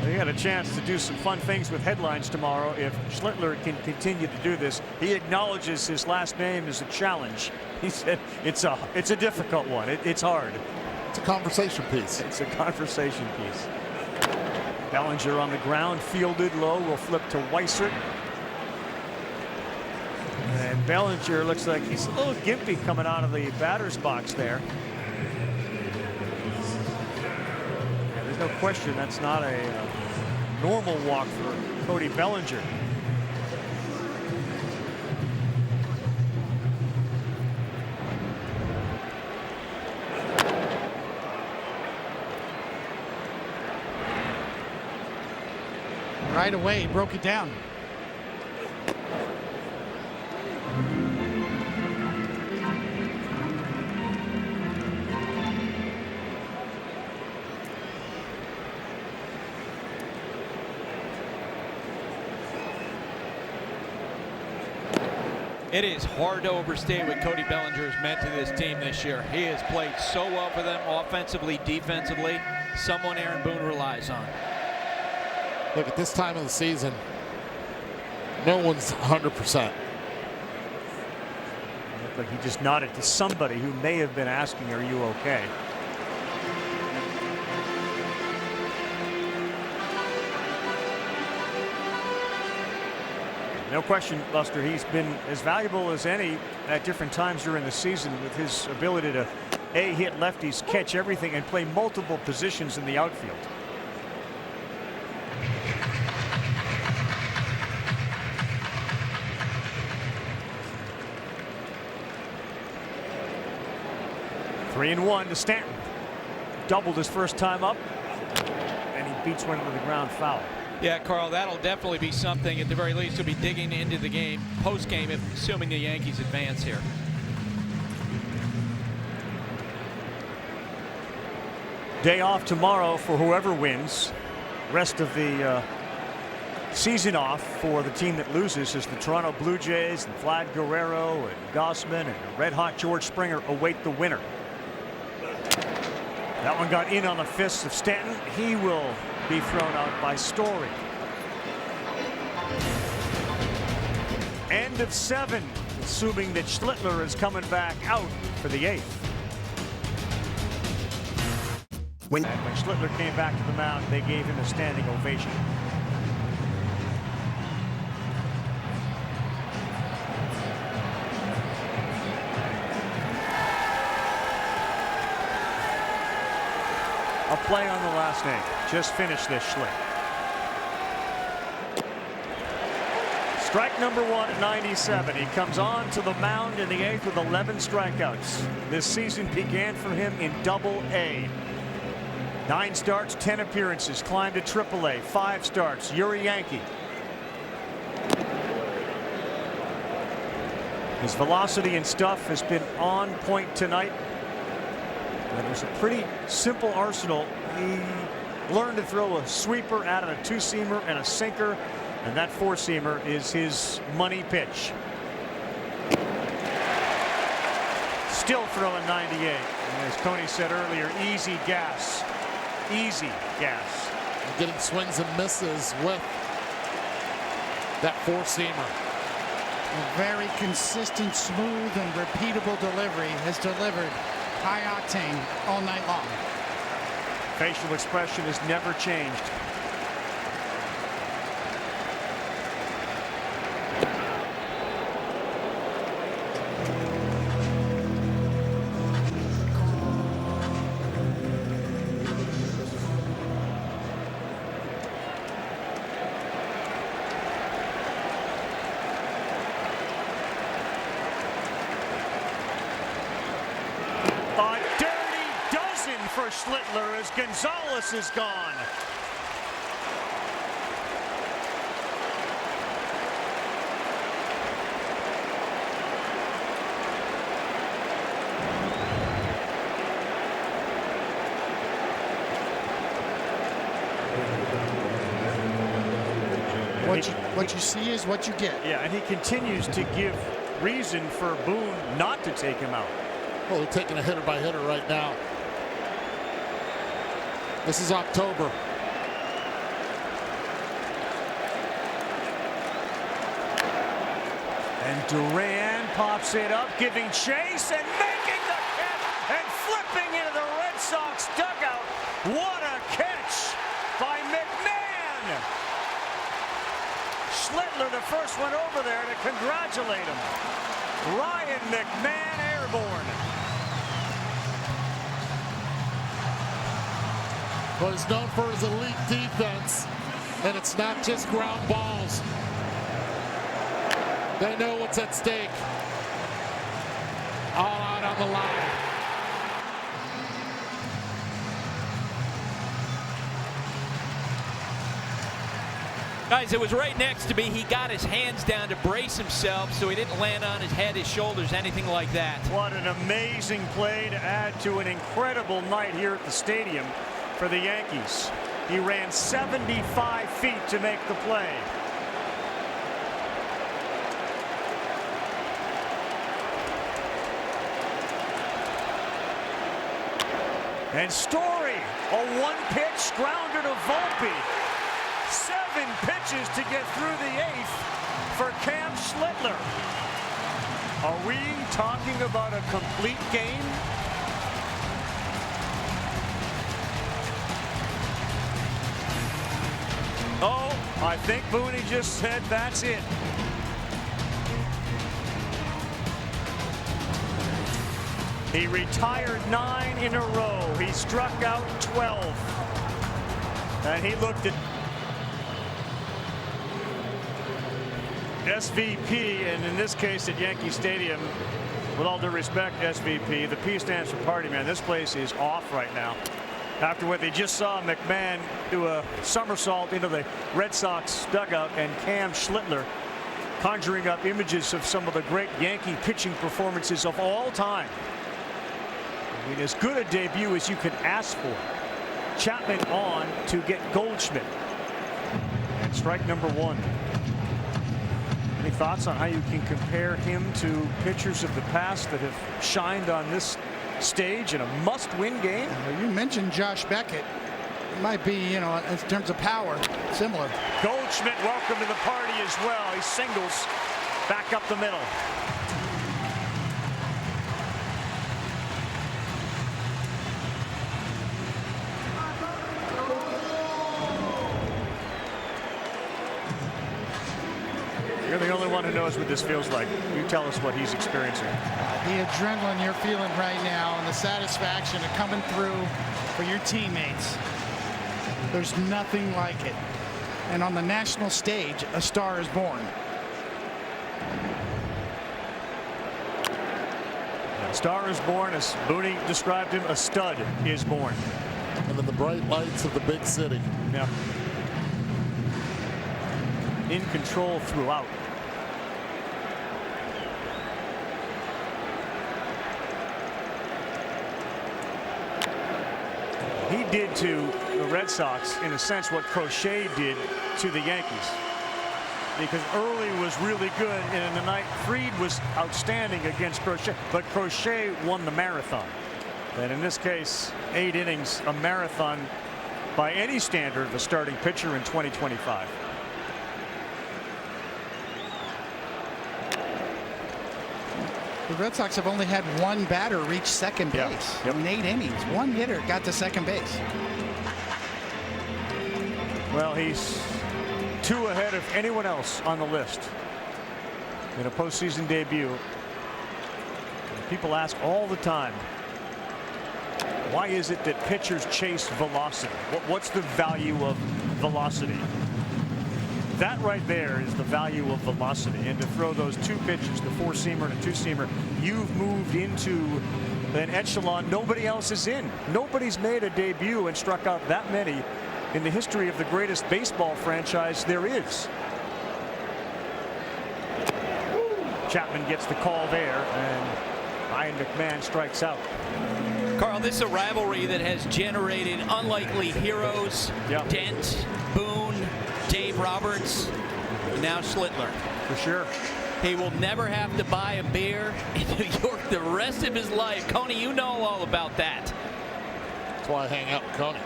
They got a chance to do some fun things with headlines tomorrow if Schlittler can continue to do this. He acknowledges his last name is a challenge. He said it's a difficult one. It's hard. It's a conversation piece. It's a conversation piece. Bellinger on the ground, fielded low, will flip to Weissert. And Bellinger looks like he's a little gimpy coming out of the batter's box there. And there's no question that's not a normal walk for Cody Bellinger. Right away, he broke it down. It is hard to overstate what Cody Bellinger has meant to this team this year. He has played so well for them offensively, defensively. Someone Aaron Boone relies on. Look, at this time of the season, no one's 100%. Looked like he just nodded to somebody who may have been asking, "Are you okay?" No question, Buster, he's been as valuable as any at different times during the season with his ability to hit lefties, catch everything, and play multiple positions in the outfield. Three and one to Stanton. Doubled his first time up, and he beats one into the ground foul. Yeah, Carl, that'll definitely be something. At the very least, he'll be digging into the game, post-game, assuming the Yankees advance here. Day off tomorrow for whoever wins. Rest of the season off for the team that loses as the Toronto Blue Jays and Vlad Guerrero and Gossman and red-hot George Springer await the winner. That one got in on the fists of Stanton. He will be thrown out by Story. End of 7, assuming that Schlittler is coming back out for the 8th. When Schlittler came back to the mound, they gave him a standing ovation. A play on the last name. Just finished this, Schlitt. Strike number 1 at 97. He comes on to the mound in the 8th with 11 strikeouts. This season began for him in Double-A. 9 starts, 10 appearances, climbed to Triple-A, 5 starts, Yuri Yankee. His velocity and stuff has been on point tonight. And there's a pretty simple arsenal. He learned to throw a sweeper, added a 2-seamer and a sinker, and that 4-seamer is his money pitch. Still throwing 98. And as Tony said earlier, easy gas. Easy gas. And getting swings and misses with that 4-seamer. A very consistent, smooth, and repeatable delivery has delivered high octane all night long. Facial expression has never changed. For Schlittler as Gonzalez is gone. What you see is what you get. Yeah, and he continues to give reason for Boone not to take him out. Well, they're taking a hitter by hitter right now. This is October. And Duran pops it up, giving chase and making the catch and flipping into the Red Sox dugout. What a catch by McMahon! Schlittler, the first one over there to congratulate him. Ryan McMahon airborne. Well, he's known for his elite defense, and it's not just ground balls. They know what's at stake. All out on the line. Guys, it was right next to me. He got his hands down to brace himself so he didn't land on his head, his shoulders, anything like that. What an amazing play to add to an incredible night here at the stadium for the Yankees. He ran 75 feet to make the play. And Story, a one-pitch grounder to Volpe. 7 pitches to get through the 8th for Cam Schlittler. Are we talking about a complete game? Oh, I think Boone just said that's it. He retired 9 in a row. He struck out 12. And he looked at SVP, and in this case at Yankee Stadium, with all due respect, SVP, the P stands for party, man. This place is off right now. After what they just saw McMahon do a somersault into the Red Sox dugout, and Cam Schlittler conjuring up images of some of the great Yankee pitching performances of all time. I mean, as good a debut as you could ask for. Chapman on to get Goldschmidt. And strike number 1. Any thoughts on how you can compare him to pitchers of the past that have shined on this stage in a must-win game? Well, you mentioned Josh Beckett. It might be, you know, in terms of power, similar. Goldschmidt, welcome to the party as well. He singles back up the middle. You're the only one who knows what this feels like. You tell us what he's experiencing. The adrenaline you're feeling right now and the satisfaction of coming through for your teammates. There's nothing like it. And on the national stage, a star is born. A star is born, as Boone described him, a stud is born. And in the bright lights of the big city. Yeah. In control throughout. He did to the Red Sox, in a sense, what Crochet did to the Yankees. Because Early was really good, and in the night, Fried was outstanding against Crochet, but Crochet won the marathon. And in this case, 8 innings, a marathon by any standard of a starting pitcher in 2025. The Red Sox have only had one batter reach second base in 8 innings. One hitter got to second base. Well, he's 2 ahead of anyone else on the list in a postseason debut. People ask all the time, why is it that pitchers chase velocity? What's the value of velocity? That right there is the value of velocity. And to throw those 2 pitches, the 4-seamer and a 2-seamer, you've moved into an echelon nobody else is in. Nobody's made a debut and struck out that many in the history of the greatest baseball franchise there is. Chapman gets the call there, and Ryan McMahon strikes out. Carl, this is a rivalry that has generated unlikely heroes. Dent, Boone, Dave Roberts. Now Schlittler. For sure. He will never have to buy a beer in New York the rest of his life. Coney, you know all about that. That's why I hang out with Coney.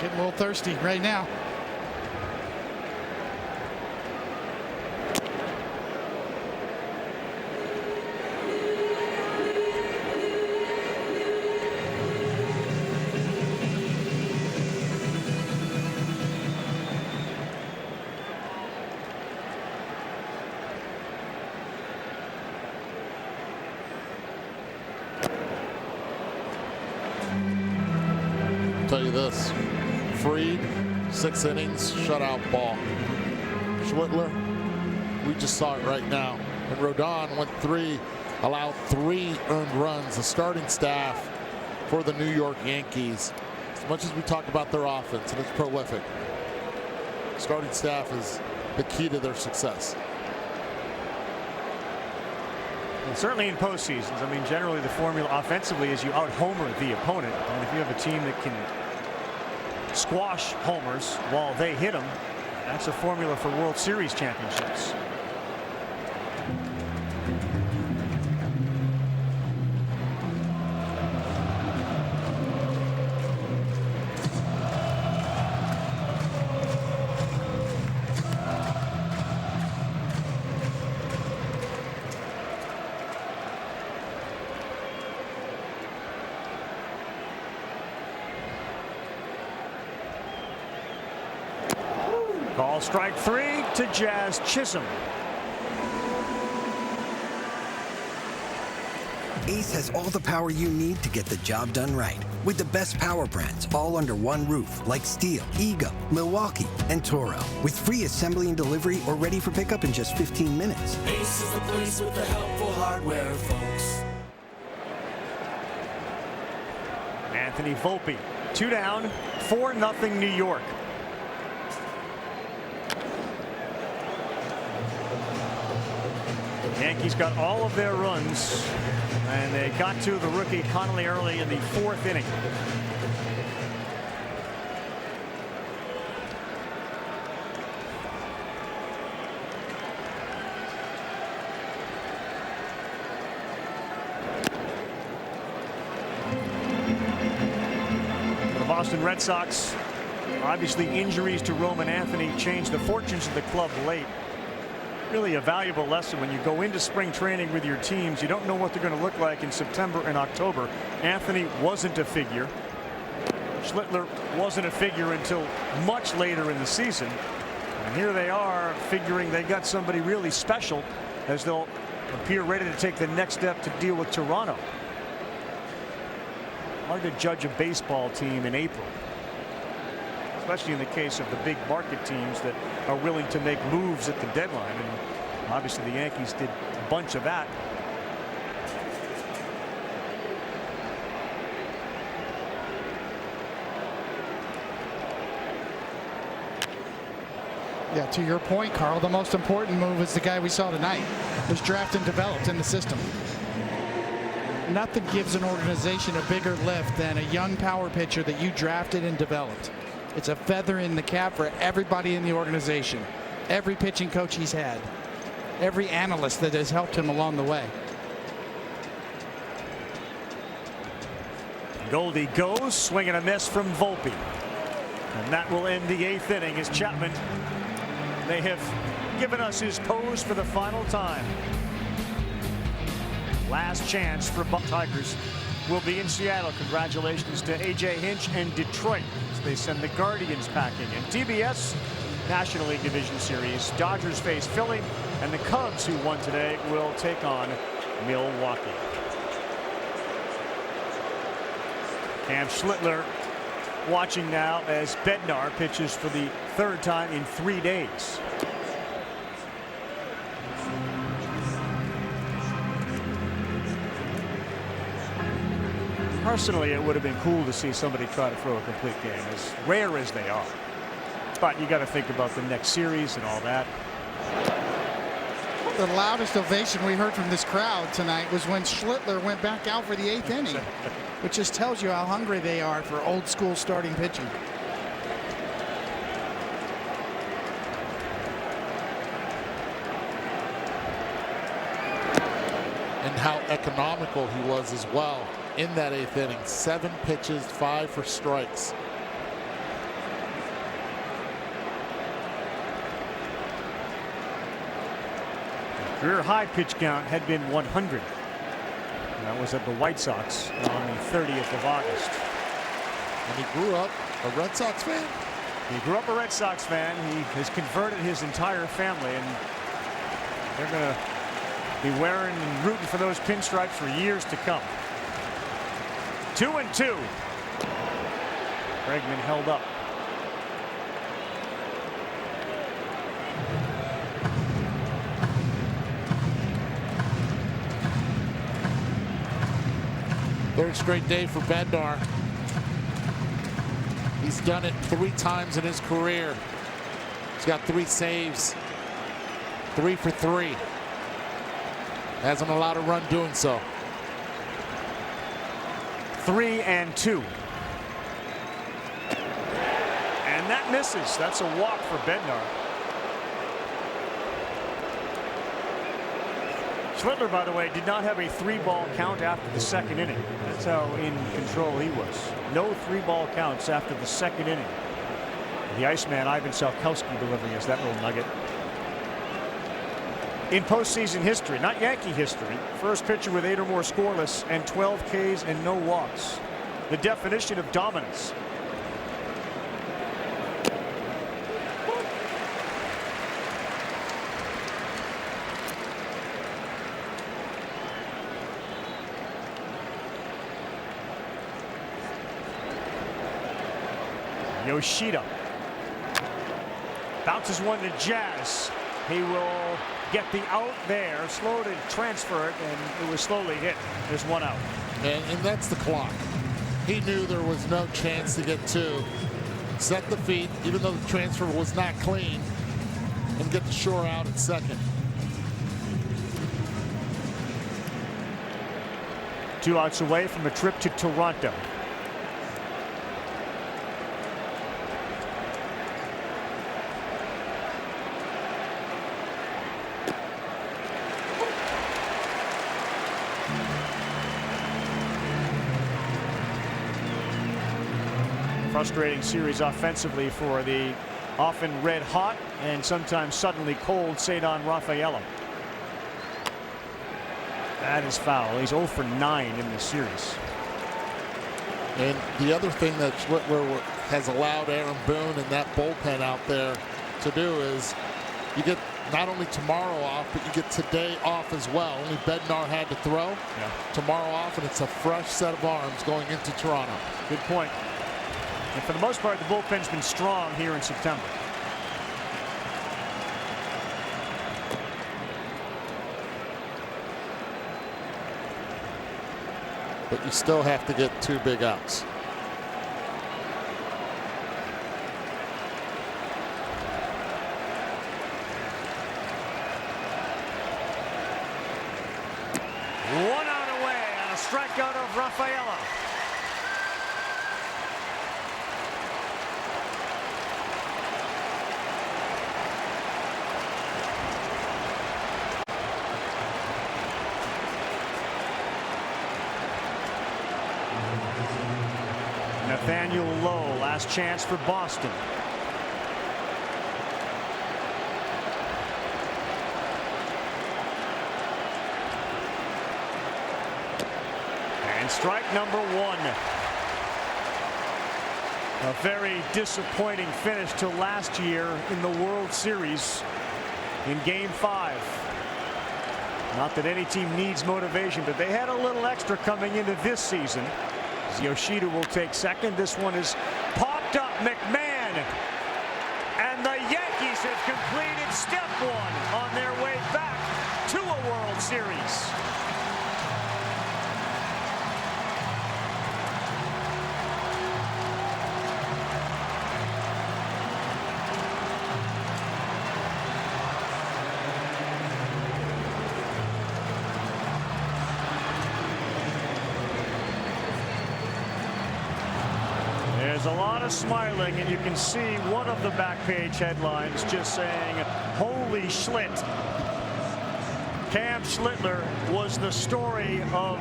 Getting a little thirsty right now. Tell you this, Fried, 6 innings, shutout ball. Schlittler, we just saw it right now. And Rodon went 3, allowed 3 earned runs. The starting staff for the New York Yankees, as much as we talk about their offense, and it's prolific, starting staff is the key to their success. And certainly in postseasons, I mean, generally the formula offensively is you out-homer the opponent. And if you have a team that can squash homers while they hit them, that's a formula for World Series championships. Call strike 3 to Jazz Chisholm. Ace has all the power you need to get the job done right. With the best power brands all under one roof, like Steel, Ego, Milwaukee, and Toro. With free assembly and delivery or ready for pickup in just 15 minutes. Ace is the place with the helpful hardware, folks. Anthony Volpe, 2 down, 4-0 New York. Yankees got all of their runs, and they got to the rookie Connolly early in the 4th inning. For the Boston Red Sox, obviously injuries to Roman Anthony changed the fortunes of the club late. Really a valuable lesson when you go into spring training with your teams. You don't know what they're going to look like in September and October. Anthony wasn't a figure. Schlittler wasn't a figure until much later in the season. And here they are figuring they got somebody really special as they'll appear ready to take the next step to deal with Toronto. Hard to judge a baseball team in April, especially in the case of the big market teams that are willing to make moves at the deadline. And obviously the Yankees did a bunch of that. Yeah, to your point, Carl, the most important move is the guy we saw tonight. Was drafted and developed in the system. Nothing gives an organization a bigger lift than a young power pitcher that you drafted and developed. It's a feather in the cap for everybody in the organization. Every pitching coach he's had. Every analyst that has helped him along the way. Goldie goes, swing and a miss from Volpe. And that will end the 8th inning as Chapman may have given us his pose for the final time. Last chance for Buck Tigers will be in Seattle. Congratulations to A.J. Hinch and Detroit as they send the Guardians packing. And TBS National League Division Series, Dodgers face Philly, and the Cubs, who won today, will take on Milwaukee. Cam Schlittler watching now as Bednar pitches for the 3rd time in 3 days. Personally, it would have been cool to see somebody try to throw a complete game, as rare as they are. But you got to think about the next series and all that. The loudest ovation we heard from this crowd tonight was when Schlittler went back out for the 8th inning, which just tells you how hungry they are for old school starting pitching. how economical he was as well in that 8th inning. 7 pitches, 5 for strikes. Career high pitch count had been 100. And that was at the White Sox on the 30th of August. And he grew up a Red Sox fan? He grew up a Red Sox fan. He has converted his entire family, and they're going to be wearing and rooting for those pinstripes for years to come. 2-2. Bregman held up. Third straight day for Bednar. He's done it 3 times in his career. He's got 3 saves, 3 for 3. Hasn't allowed a run doing so. 3-2. And that misses. That's a walk for Bednar. Schlittler, by the way, did not have a 3-ball count after the 2nd inning. That's how in control he was. No 3-ball counts after the 2nd inning. The Iceman, Ivan Salkowski, delivering us that little nugget. In postseason history, not Yankee history, first pitcher with 8 or more scoreless and 12 Ks and no walks. The definition of dominance. Yoshida bounces one to Jazz. He will get the out there, slow to transfer it, and it was slowly hit. There's 1 out. And that's the clock. He knew there was no chance to get 2. Set the feet, even though the transfer was not clean, and get the Shore out at second. 2 outs away from a trip to Toronto. Frustrating series offensively for the often red hot and sometimes suddenly cold Cedar Rafaela. That is foul. He's 0 for 9 in this series. And the other thing that Schlittler has allowed Aaron Boone and that bullpen out there to do is you get not only tomorrow off, but you get today off as well. Only Bednar had to throw. Yeah. Tomorrow off, and it's a fresh set of arms going into Toronto. Good point. And for the most part, the bullpen's been strong here in September. But you still have to get 2 big outs. One out away on a strikeout of Rafaela. Nathaniel Lowe, last chance for Boston. And strike number 1. A very disappointing finish to last year in the World Series in Game 5. Not that any team needs motivation, but they had a little extra coming into this season. Yoshida will take second. This one is popped up. McMahon. And the Yankees have completed step 1 on their way back to a World Series. There's a lot of smiling, and you can see one of the back page headlines just saying, "Holy Schlitt." Cam Schlittler was the story of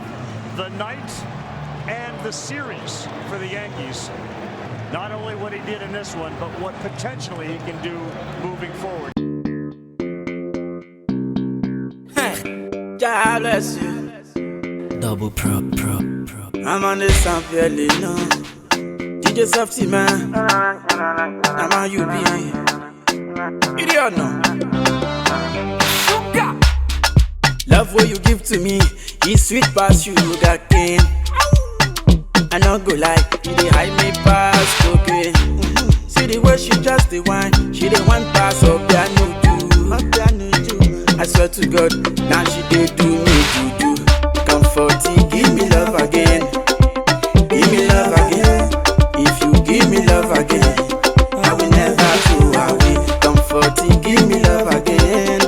the night and the series for the Yankees. Not only what he did in this one, but what potentially he can do moving forward. God bless you. Double pro. I'm on this sound fairly no. DJ Softy man. I'm on you be. You don't know. Sugar. Love what you give to me. It's sweet past you got cane. I not go lie, you dey hide me past cocaine. See the way she just the wine, she the one pass up piano do. I swear to God, now she dey do me do. Comforting, give me love again, give me love again. If you give me love again, I will never throw away. Comforting, give me love again,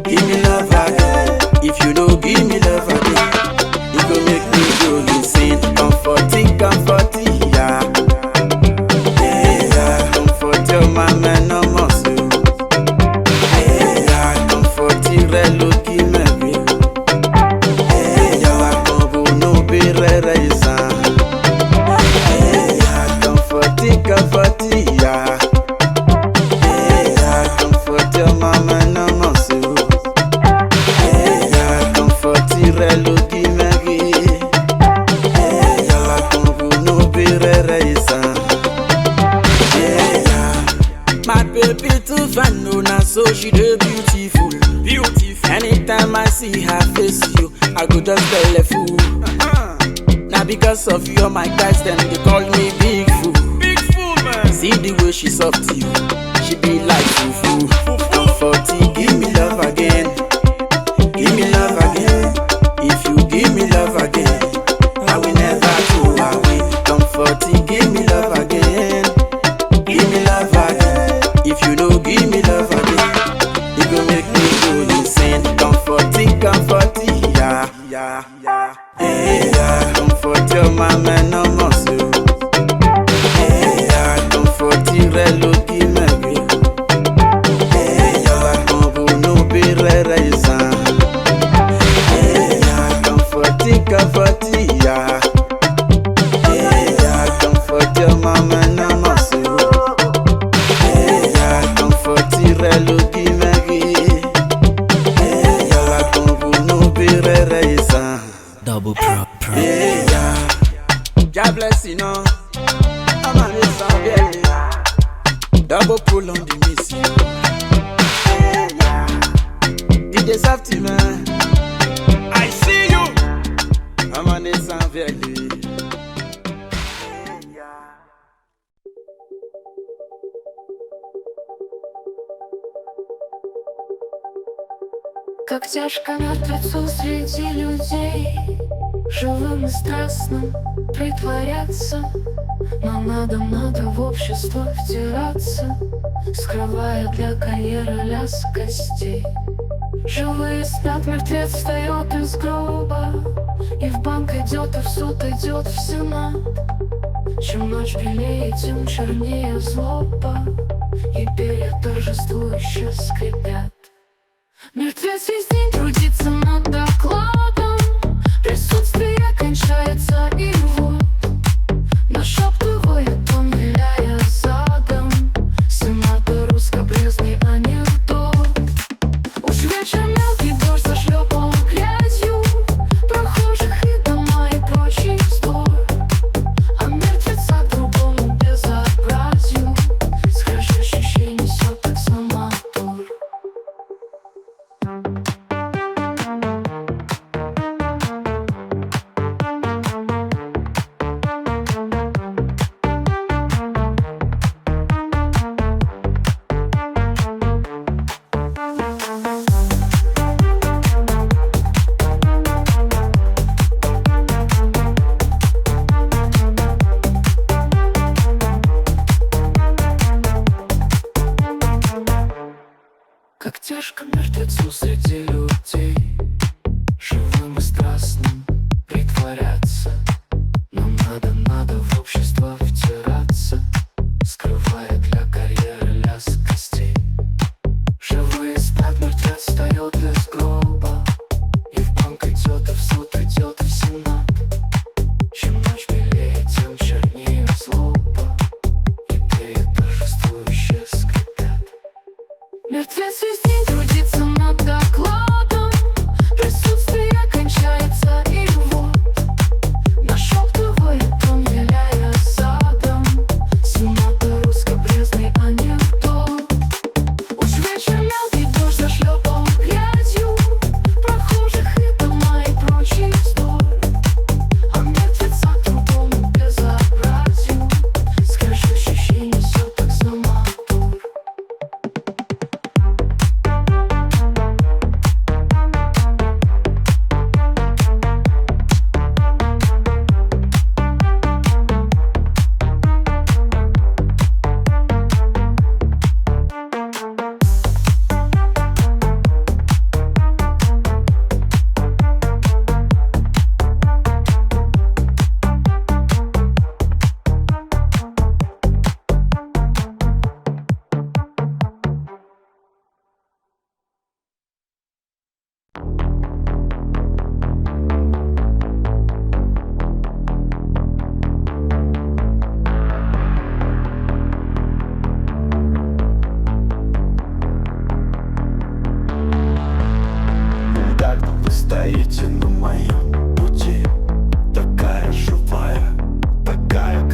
give me love again. If you don't give me love again, it go make me go insane. Comforting, yeah. Yeah, comfort your mama no more so. Yeah, comforting reloki maybe. Yeah, combo no be reisa. Yeah, comforting, yeah. Yeah, comfort your mama no more so. Yeah, comforting reloki maybe. My baby too fine, no, now so she dey beautiful. Anytime I see her face, you, I go just tell a fool. Now because of you, my guys them they call me big fool. Big fool, man. See the way she soft to you, she be like foo. Comforting, give me love again, give me love again. If you give me love again, I will never throw away. Comforting, give me love again, give me love again. If you don't give me love again, it gon' make me go insane. Comforting, yeah. Yeah, comfort your mama no more so. Yeah, comforting reloki maybe. Yeah, combo no be reisa. Yeah, comforting, yeah. Yeah, comfort your mama no more so. Yeah, comforting reloki maybe. Yeah, combo no be reisa. Double pro. Yeah, God bless you know. I'm on this song, yeah. Double pull on the miss. Yeah. DJ Softy man, I see you. I'm on this song, yeah. Как тяжко мертвецу среди людей, живым и страстным притворяться. Но надо в общество втираться, скрывая для карьеры лязг костей. Живые спят, мертвец встает из гроба, и в банк идет, и в суд идет, в сенат. Чем ночь белее, тем чернее злоба, и перья торжествующе скрипят. Мертвец весь день трудится над докладом, присутствие кончается, и вот нашептывает он, виляя задом, сенатору скобрезный анекдот. Уж вечер мелкий дождь зашлепал грязью прохожих и дома и прочий вздор, а мертвеца к другому безобразию скрежещущий несет таксомотор. Как тяжко мертвецу среди людей, живым и страстным притворяться. Но надо в общество втираться, скрывая для карьеры лязг костей. Живые спят, мертвец встает из гроба,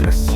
красиво.